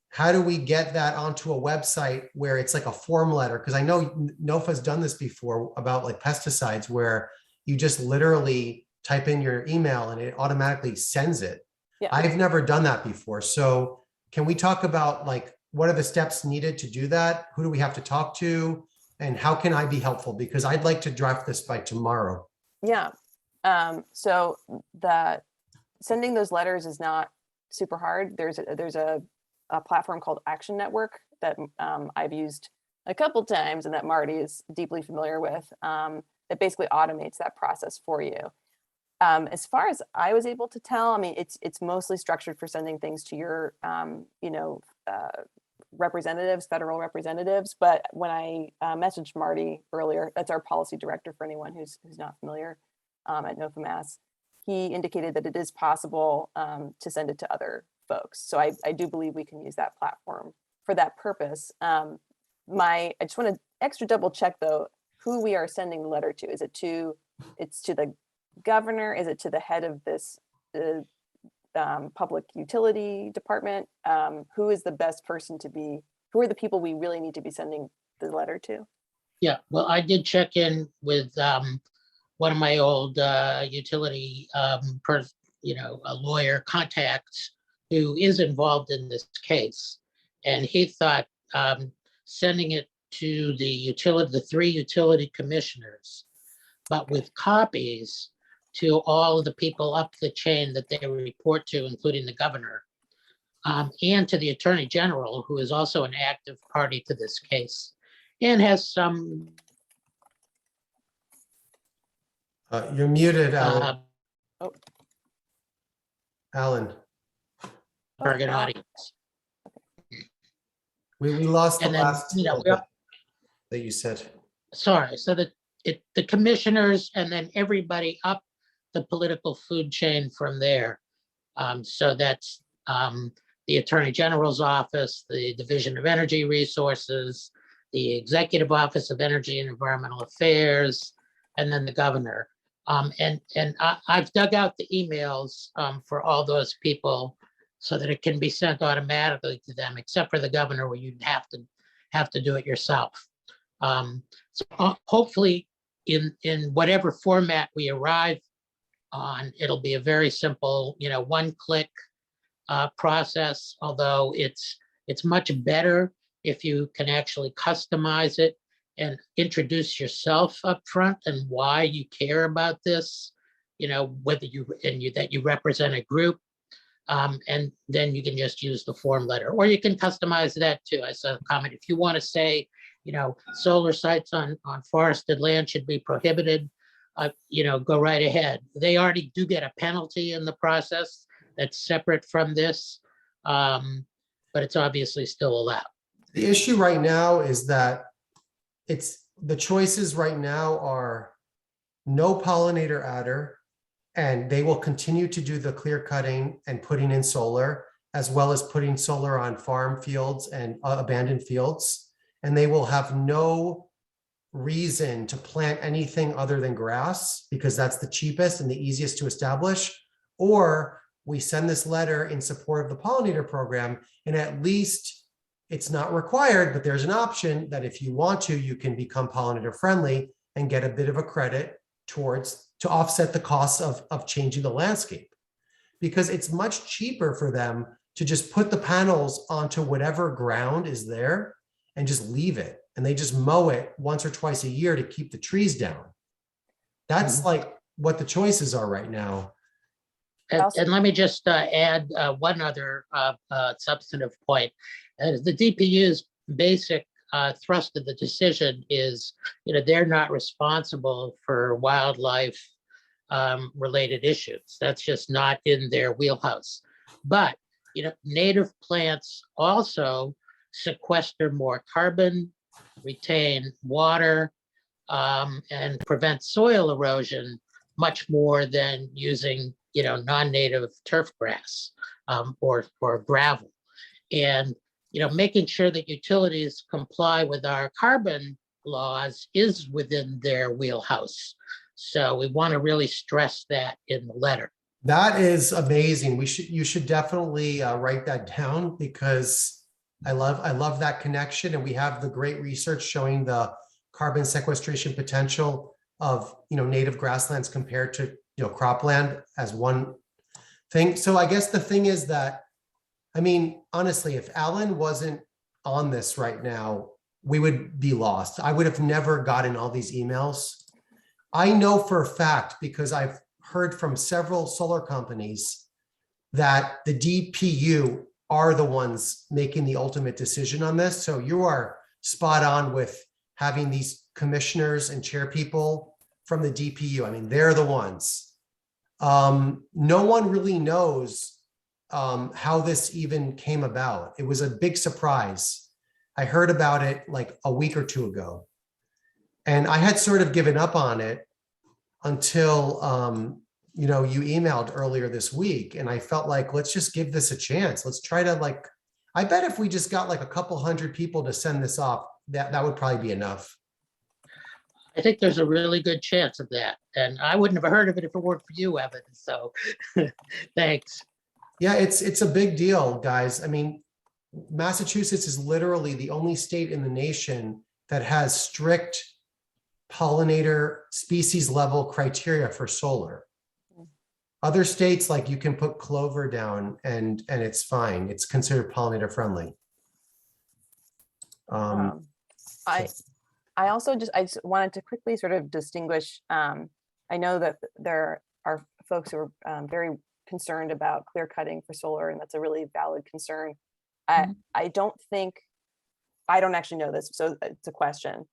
how do we get that onto a website where it's like a form letter? Because I know NOFA's done this before about pesticides, where you just literally type in your email and it automatically sends it. Yeah. I've never done that before. So can we talk about what are the steps needed to do that? Who do we have to talk to? And how can I be helpful? Because I'd like to draft this by tomorrow. Yeah. So sending those letters is not super hard. There's a platform called Action Network that I've used a couple times, and that Marty is deeply familiar with, that basically automates that process for you. As far as I was able to tell, it's mostly structured for sending things to your, representatives, federal representatives. But when I messaged Marty earlier, that's our policy director for anyone who's not familiar at NOFA Mass, he indicated that it is possible to send it to other folks. So I do believe we can use that platform for that purpose. I just want to extra double check though, who we are sending the letter to. Is it to the governor? Is it to the head of this public utility department? Who is the best person who are the people we really need to be sending the letter to? Yeah, well, I did check in with one of my old utility, a lawyer contacts who is involved in this case. And he thought sending it to the 3 utility commissioners, but with copies to all of the people up the chain that they report to, including the governor, and to the attorney general, who is also an active party to this case and has some You're muted, Alan. Oh, Alan, target Alan. audience. we lost the And then, last you know, little bit that you said. Sorry, so the commissioners and then everybody up the political food chain from there. So that's the Attorney General's office, the Division of Energy Resources, the Executive Office of Energy and Environmental Affairs, and then the governor. And I've dug out the emails for all those people so that it can be sent automatically to them, except for the governor, where you'd have to do it yourself. So hopefully in whatever format we arrive on, it'll be a very simple, one-click process, although it's much better if you can actually customize it and introduce yourself up front and why you care about this, whether that you represent a group, and then you can just use the form letter, or you can customize that too. I saw a comment, if you want to say, solar sites on forested land should be prohibited, go right ahead. They already do get a penalty in the process that's separate from this, but it's obviously still allowed. The issue right now is that the choices right now are no pollinator adder, and they will continue to do the clear cutting and putting in solar, as well as putting solar on farm fields and abandoned fields. And they will have no reason to plant anything other than grass, because that's the cheapest and the easiest to establish. Or we send this letter in support of the pollinator program, and at least it's not required, but there's an option that if you want to, you can become pollinator friendly and get a bit of a credit to offset the costs of changing the landscape. Because it's much cheaper for them to just put the panels onto whatever ground is there and just leave it. And they just mow it once or twice a year to keep the trees down. That's like what the choices are right now. And let me just add one other substantive point. The DPU's basic thrust of the decision is, they're not responsible for wildlife related issues. That's just not in their wheelhouse. But, native plants also sequester more carbon, retain water, and prevent soil erosion much more than using, non-native turf grass or gravel. And, making sure that utilities comply with our carbon laws is within their wheelhouse. So we want to really stress that in the letter. That is amazing. You should definitely write that down, because I love that connection. And we have the great research showing the carbon sequestration potential of, native grasslands compared to, cropland as one thing. So I guess the thing is that, honestly, if Alan wasn't on this right now, we would be lost. I would have never gotten all these emails. I know for a fact, because I've heard from several solar companies, that the DPU are the ones making the ultimate decision on this. So you are spot on with having these commissioners and chair people from the DPU. They're the ones. No one really knows how this even came about. It was a big surprise. I heard about it like a week or two ago, and I had sort of given up on it until you emailed earlier this week, and I felt like, let's just give this a chance. Let's try to I bet if we just got like a couple hundred people to send this off, that would probably be enough. I think there's a really good chance of that. And I wouldn't have heard of it if it weren't for you, Evan. So thanks. Yeah, it's a big deal, guys. Massachusetts is literally the only state in the nation that has strict pollinator species level criteria for solar. Other states, like, you can put clover down and it's fine. It's considered pollinator friendly. I just wanted to quickly sort of distinguish. I know that there are folks who are very concerned about clear cutting for solar, and that's a really valid concern. I don't think, I don't actually know this, so it's a question.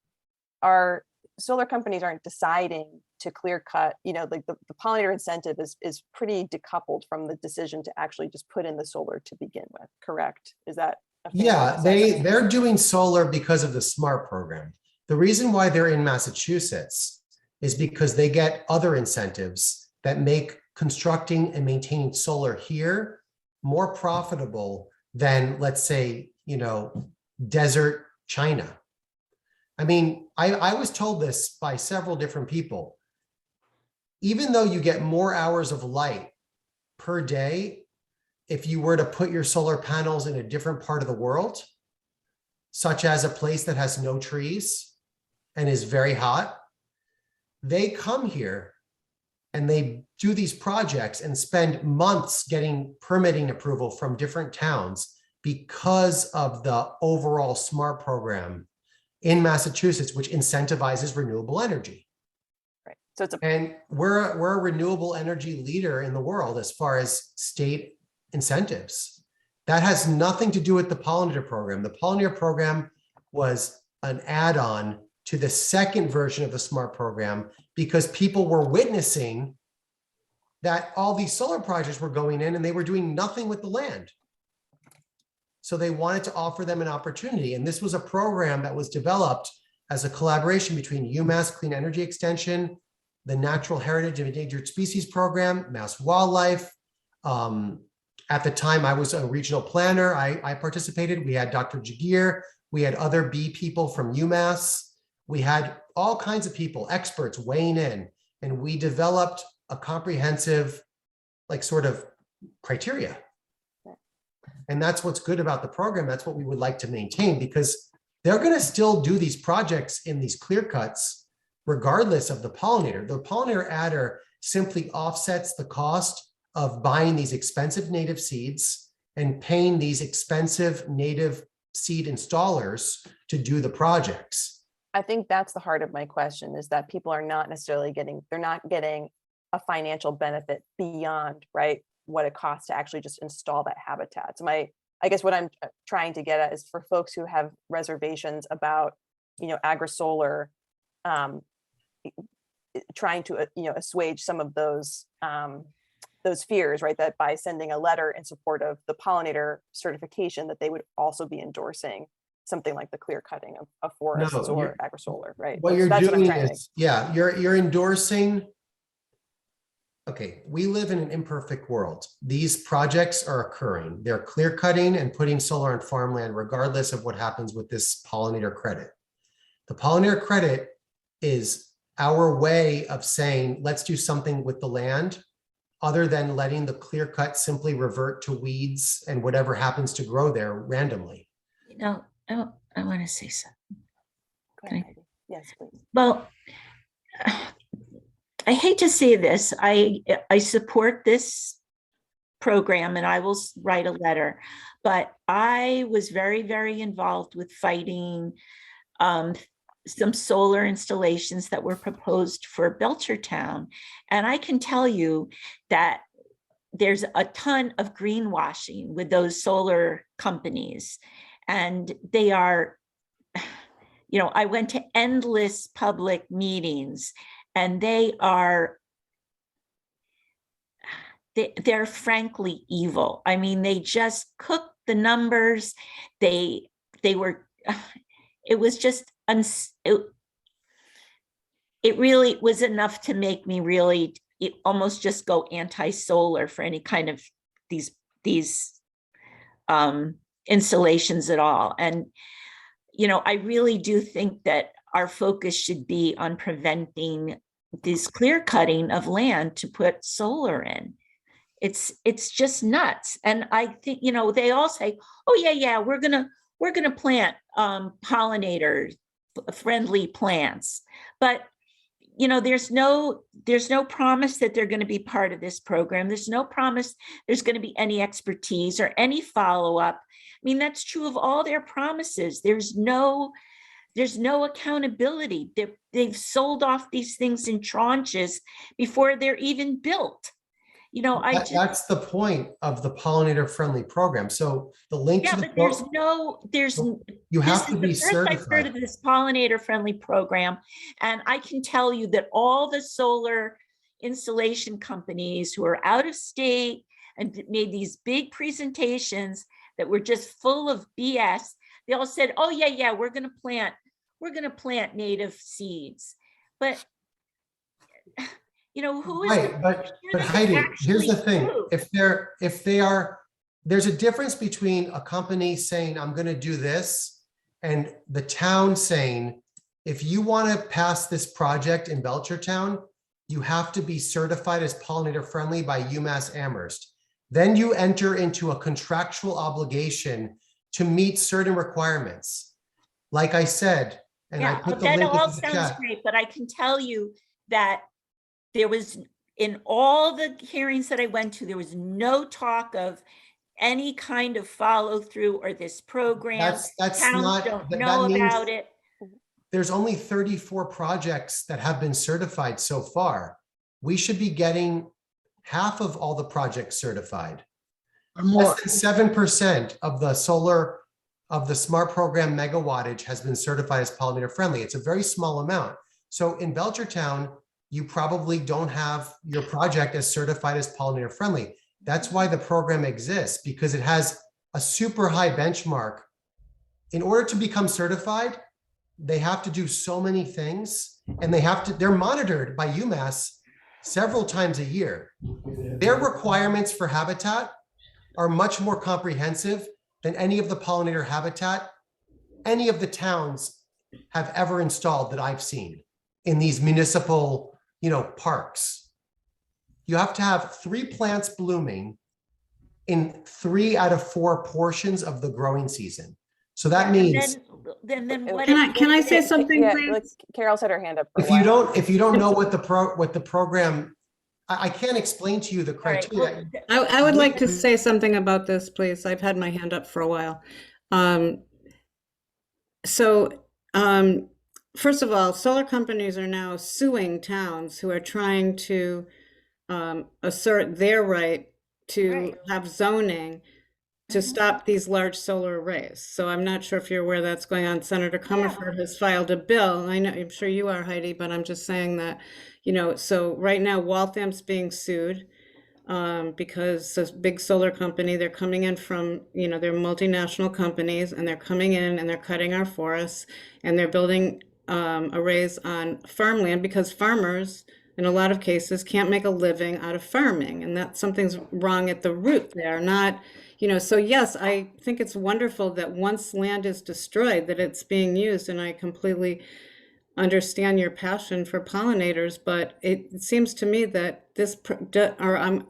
Our solar companies aren't deciding to clear cut, like the pollinator incentive is pretty decoupled from the decision to actually just put in the solar to begin with, correct? Is that a fair Yeah, assessment? they're doing solar because of the SMART program. The reason why they're in Massachusetts is because they get other incentives that make constructing and maintaining solar here more profitable than, let's say, desert China. I mean, I was told this by several different people. Even though you get more hours of light per day, if you were to put your solar panels in a different part of the world, such as a place that has no trees and is very hot, they come here and they do these projects and spend months getting permitting approval from different towns because of the overall SMART program in Massachusetts, which incentivizes renewable energy. Right. So and we're a renewable energy leader in the world as far as state incentives. That has nothing to do with the Pollinator program. The Pollinator program was an add-on to the second version of the SMART program because people were witnessing that all these solar projects were going in and they were doing nothing with the land. So they wanted to offer them an opportunity. And this was a program that was developed as a collaboration between UMass Clean Energy Extension, the Natural Heritage and Endangered Species Program, Mass Wildlife. At the time, I was a regional planner. I participated. We had Dr. Jagir. We had other bee people from UMass. We had all kinds of people, experts weighing in, and we developed a comprehensive, sort of criteria. And that's what's good about the program. That's what we would like to maintain, because they're going to still do these projects in these clear cuts, regardless of the pollinator. The pollinator adder simply offsets the cost of buying these expensive native seeds and paying these expensive native seed installers to do the projects. I think that's the heart of my question, is that people are not necessarily they're not getting a financial benefit beyond, right, what it costs to actually just install that habitat. So I guess what I'm trying to get at is for folks who have reservations about, agri-solar, trying to, assuage some of those fears, right, that by sending a letter in support of the pollinator certification, that they would also be endorsing something like the clear cutting of forests or agri-solar, right? What you're doing is, you're endorsing. Okay, we live in an imperfect world. These projects are occurring. They're clear cutting and putting solar on farmland, regardless of what happens with this pollinator credit. The pollinator credit is our way of saying, let's do something with the land, other than letting the clear cut simply revert to weeds and whatever happens to grow there randomly. I want to say something. Go ahead, Heidi. Yes, please. Well, I hate to say this. I support this program and I will write a letter, but I was very, very involved with fighting some solar installations that were proposed for Belchertown. And I can tell you that there's a ton of greenwashing with those solar companies. And they are, I went to endless public meetings, and they're frankly evil. I mean, they just cooked the numbers. It was just, it really was enough to make me really almost just go anti-solar for any kind of these installations at all. And, I really do think that our focus should be on preventing this clear cutting of land to put solar in. It's just nuts. And I think, they all say, oh yeah, we're gonna plant pollinator friendly plants. But there's no promise that they're going to be part of this program. There's no promise there's going to be any expertise or any follow-up. I mean, that's true of all their promises. There's no there's no accountability. They've sold off these things in tranches before they're even built. You know, That's the point of the pollinator friendly program. So the link yeah, to the but book, you have to be this is the first I've heard of certified. this pollinator friendly program. And I can tell you that all the solar installation companies who are out of state and made these big presentations that were just full of BS, they all said, oh yeah, we're gonna plant native seeds. But you know, who is Right, but Heidi, here's the thing. There's a difference between a company saying, I'm gonna do this, and the town saying, if you want to pass this project in Belchertown, you have to be certified as pollinator friendly by UMass Amherst. Then you enter into a contractual obligation to meet certain requirements. Like I said, and I put the that link all into the sounds chat. great, but I can tell you that there was, in all the hearings that I went to, there was no talk of any kind of follow through or this program. That's Towns not, don't that know means about it. there's only 34 projects that have been certified so far. We should be getting half of all the projects certified. Or more. Less than 7% of the solar, of the smart program megawattage has been certified as pollinator friendly. It's a very small amount. So in Belchertown, you probably don't have your project as certified as pollinator friendly. That's why the program exists, because it has a super high benchmark. In order to become certified, they have to do so many things, and they're monitored by UMass several times a year. Their requirements for habitat are much more comprehensive than any of the pollinator habitat any of the towns have ever installed that I've seen in these municipal, parks. You have to have 3 plants blooming in 3 out of 4 portions of the growing season. So that means then what? Can I say something, Yeah, please? like Carol's had her hand up for a if you while. don't know what the program, I can't explain to you the criteria. I would like to say something about this, please. I've had my hand up for a while. First of all, solar companies are now suing towns who are trying to assert their right to have zoning to stop these large solar arrays. So I'm not sure if you're aware that's going on. Senator Comerford has filed a bill. I know, I'm sure you are, Heidi, but I'm just saying that, so right now Waltham's being sued because this big solar company, they're coming in from, they're multinational companies, and they're coming in and they're cutting our forests, and they're building arrays on farmland because farmers, in a lot of cases, can't make a living out of farming, and that something's wrong at the root there. Not, so yes, I think it's wonderful that once land is destroyed, that it's being used, and I completely understand your passion for pollinators, but it seems to me that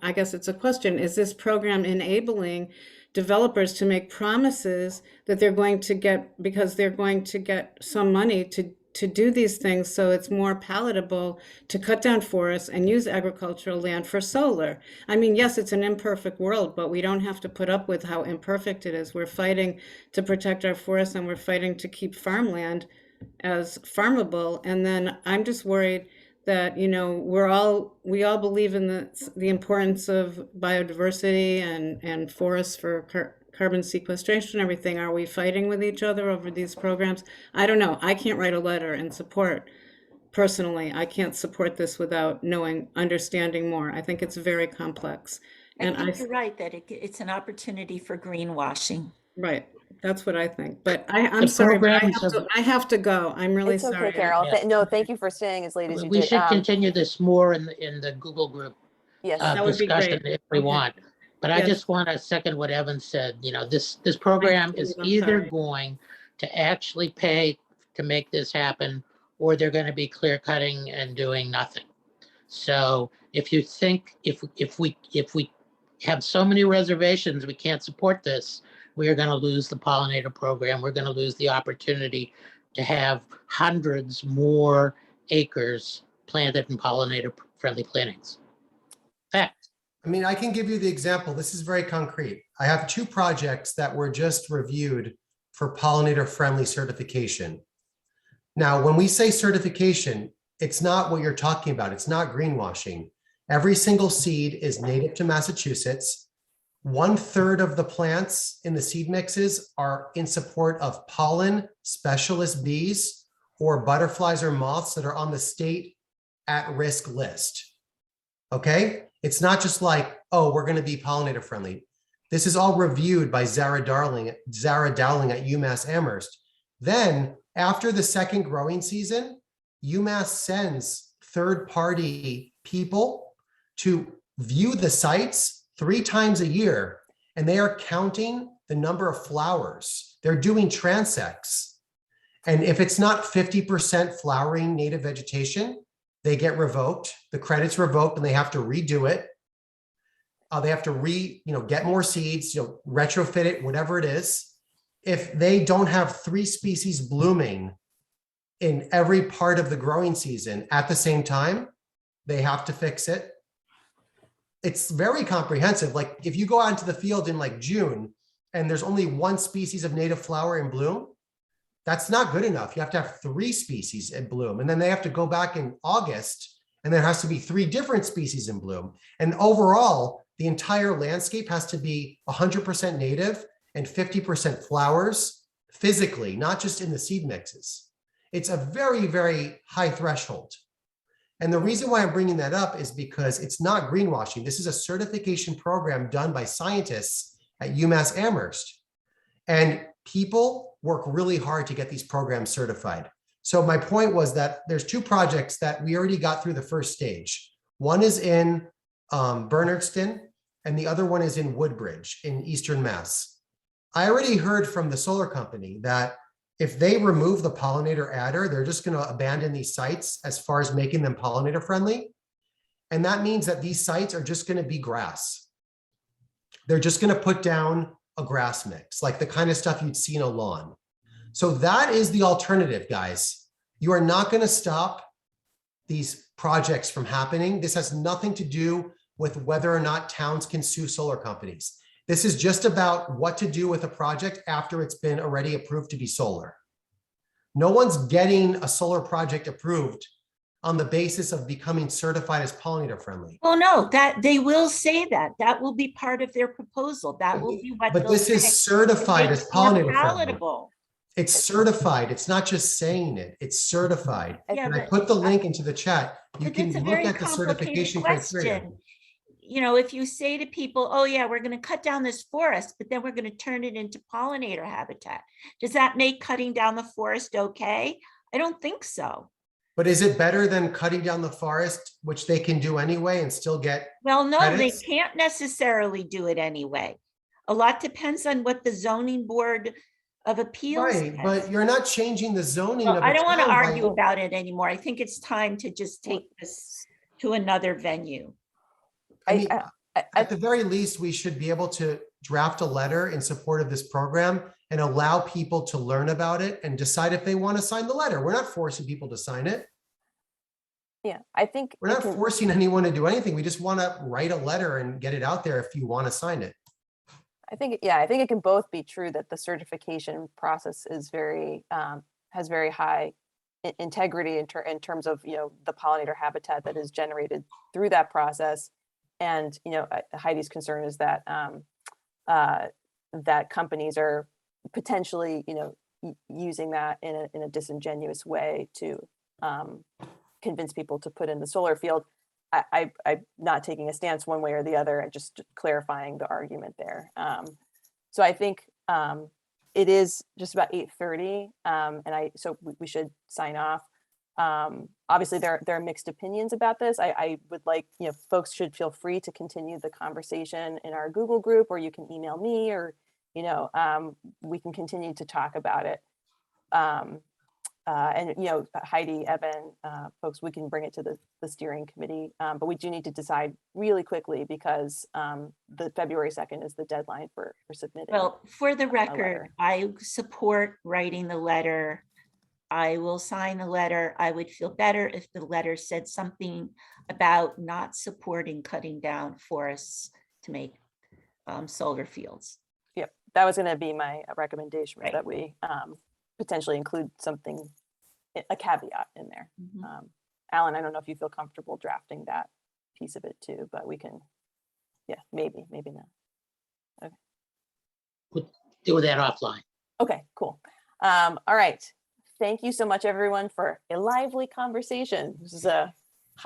I guess it's a question, is this program enabling developers to make promises that they're going to get, because they're going to get some money to do these things, so it's more palatable to cut down forests and use agricultural land for solar? I mean, yes, it's an imperfect world, but we don't have to put up with how imperfect it is. We're fighting to protect our forests, and we're fighting to keep farmland as farmable. And then I'm just worried that, we all believe in the importance of biodiversity and forests for carbon sequestration and everything. Are we fighting with each other over these programs? I don't know. I can't write a letter and support. Personally, I can't support this without understanding more. I think it's very complex. And I think you're right that it's an opportunity for greenwashing. Right. That's what I think. But I'm sorry, but I have to go. I'm really It's okay, sorry. Carol. No, thank you for staying as late as you We did. should continue this more in the Google group Yes, that would be discussion great. if we want. But I Yes. just want to second what Evan said. This program is I'm either sorry. going to actually pay to make this happen, or they're going to be clear cutting and doing nothing. So if you think if we have so many reservations, we can't support this, we are going to lose the pollinator program. We're going to lose the opportunity to have hundreds more acres planted in pollinator friendly plantings. Fact. I mean, I can give you the example. This is very concrete. I have 2 projects that were just reviewed for pollinator friendly certification. Now, when we say certification, it's not what you're talking about. It's not greenwashing. Every single seed is native to Massachusetts. 1/3 of the plants in the seed mixes are in support of pollen specialist bees or butterflies or moths that are on the state at-risk list. Okay? It's not just like, oh, we're going to be pollinator friendly. This is all reviewed by Zara Dowling at UMass Amherst. Then, after the second growing season, UMass sends third-party people to view the sites 3 times a year, and they are counting the number of flowers. They're doing transects. And if it's not 50% flowering native vegetation, they get revoked, the credit's revoked, and they have to redo it. They have to get more seeds, retrofit it, whatever it is. If they don't have 3 species blooming in every part of the growing season at the same time, they have to fix it. It's very comprehensive. Like if you go out into the field in like June and there's only 1 species of native flower in bloom, that's not good enough. You have to have 3 species in bloom. And then they have to go back in August and there has to be 3 different species in bloom. And overall, the entire landscape has to be 100% native and 50% flowers physically, not just in the seed mixes. It's a very, very high threshold. And the reason why I'm bringing that up is because it's not greenwashing. This is a certification program done by scientists at UMass Amherst. And people work really hard to get these programs certified. So my point was that there's 2 projects that we already got through the first stage. One is in Bernardston, and the other one is in Woodbridge in Eastern Mass. I already heard from the solar company that if they remove the pollinator adder, they're just going to abandon these sites as far as making them pollinator friendly. And that means that these sites are just going to be grass. They're just going to put down a grass mix, like the kind of stuff you'd see in a lawn. So that is the alternative, guys. You are not going to stop these projects from happening. This has nothing to do with whether or not towns can sue solar companies. This is just about what to do with a project after it's been already approved to be solar. No one's getting a solar project approved on the basis of becoming certified as pollinator friendly. Well, no, that they will say that. That will be part of their proposal. That will be what. But they'll this say. is certified It as makes it more pollinator friendly. palatable. It's certified. It's not just saying it. It's certified. Yeah, and I but- put the link into the chat. You But can it's a look very at the complicated certification criteria. question. You know, if you say to people, oh yeah, we're going to cut down this forest, but then we're going to turn it into pollinator habitat. Does that make cutting down the forest okay? I don't think so. But is it better than cutting down the forest, which they can do anyway and still get Well, no, credits? they can't necessarily do it anyway. A lot depends on what the zoning board of appeals Right, says. but you're not changing the zoning Well, of I a don't want to town by- argue about it anymore. I think it's time to just take this to another venue. I mean, at the very least, we should be able to draft a letter in support of this program and allow people to learn about it and decide if they want to sign the letter. We're not forcing people to sign it. Yeah, I think We're not forcing anyone to do anything. We just want to write a letter and get it out there if you want to sign it. I think it can both be true that the certification process is very has very high integrity in terms of the pollinator habitat that is generated through that process, and Heidi's concern is that that companies are potentially using that in a disingenuous way to convince people to put in the solar field. I'm not taking a stance one way or the other. I'm just clarifying the argument there. So I think it is just about 8:30, so we should sign off. Obviously, there are mixed opinions about this. I would like folks should feel free to continue the conversation in our Google group, or you can email me, or we can continue to talk about it. And Heidi, Evan, folks, we can bring it to the steering committee, but we do need to decide really quickly because the February 2nd is the deadline for submitting. Well, for the record, letter. I support writing the letter. I will sign the letter. I would feel better if the letter said something about not supporting cutting down forests to make solar fields. Yep, that was going to be my recommendation, Right. that we potentially include something a caveat in there. Mhm. Alan, I don't know if you feel comfortable drafting that piece of it too, but we can, yeah, maybe not. We'll deal with that offline. Okay, cool. All right. Thank you so much, everyone, for a lively conversation. This is a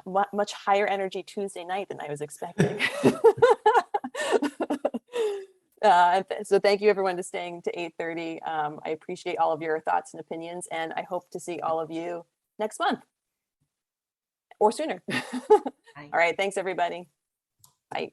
much higher energy Tuesday night than I was expecting. So thank you, everyone, to staying to 8:30. I appreciate all of your thoughts and opinions, and I hope to see all of you next month or sooner. All right. Thanks, everybody. Bye.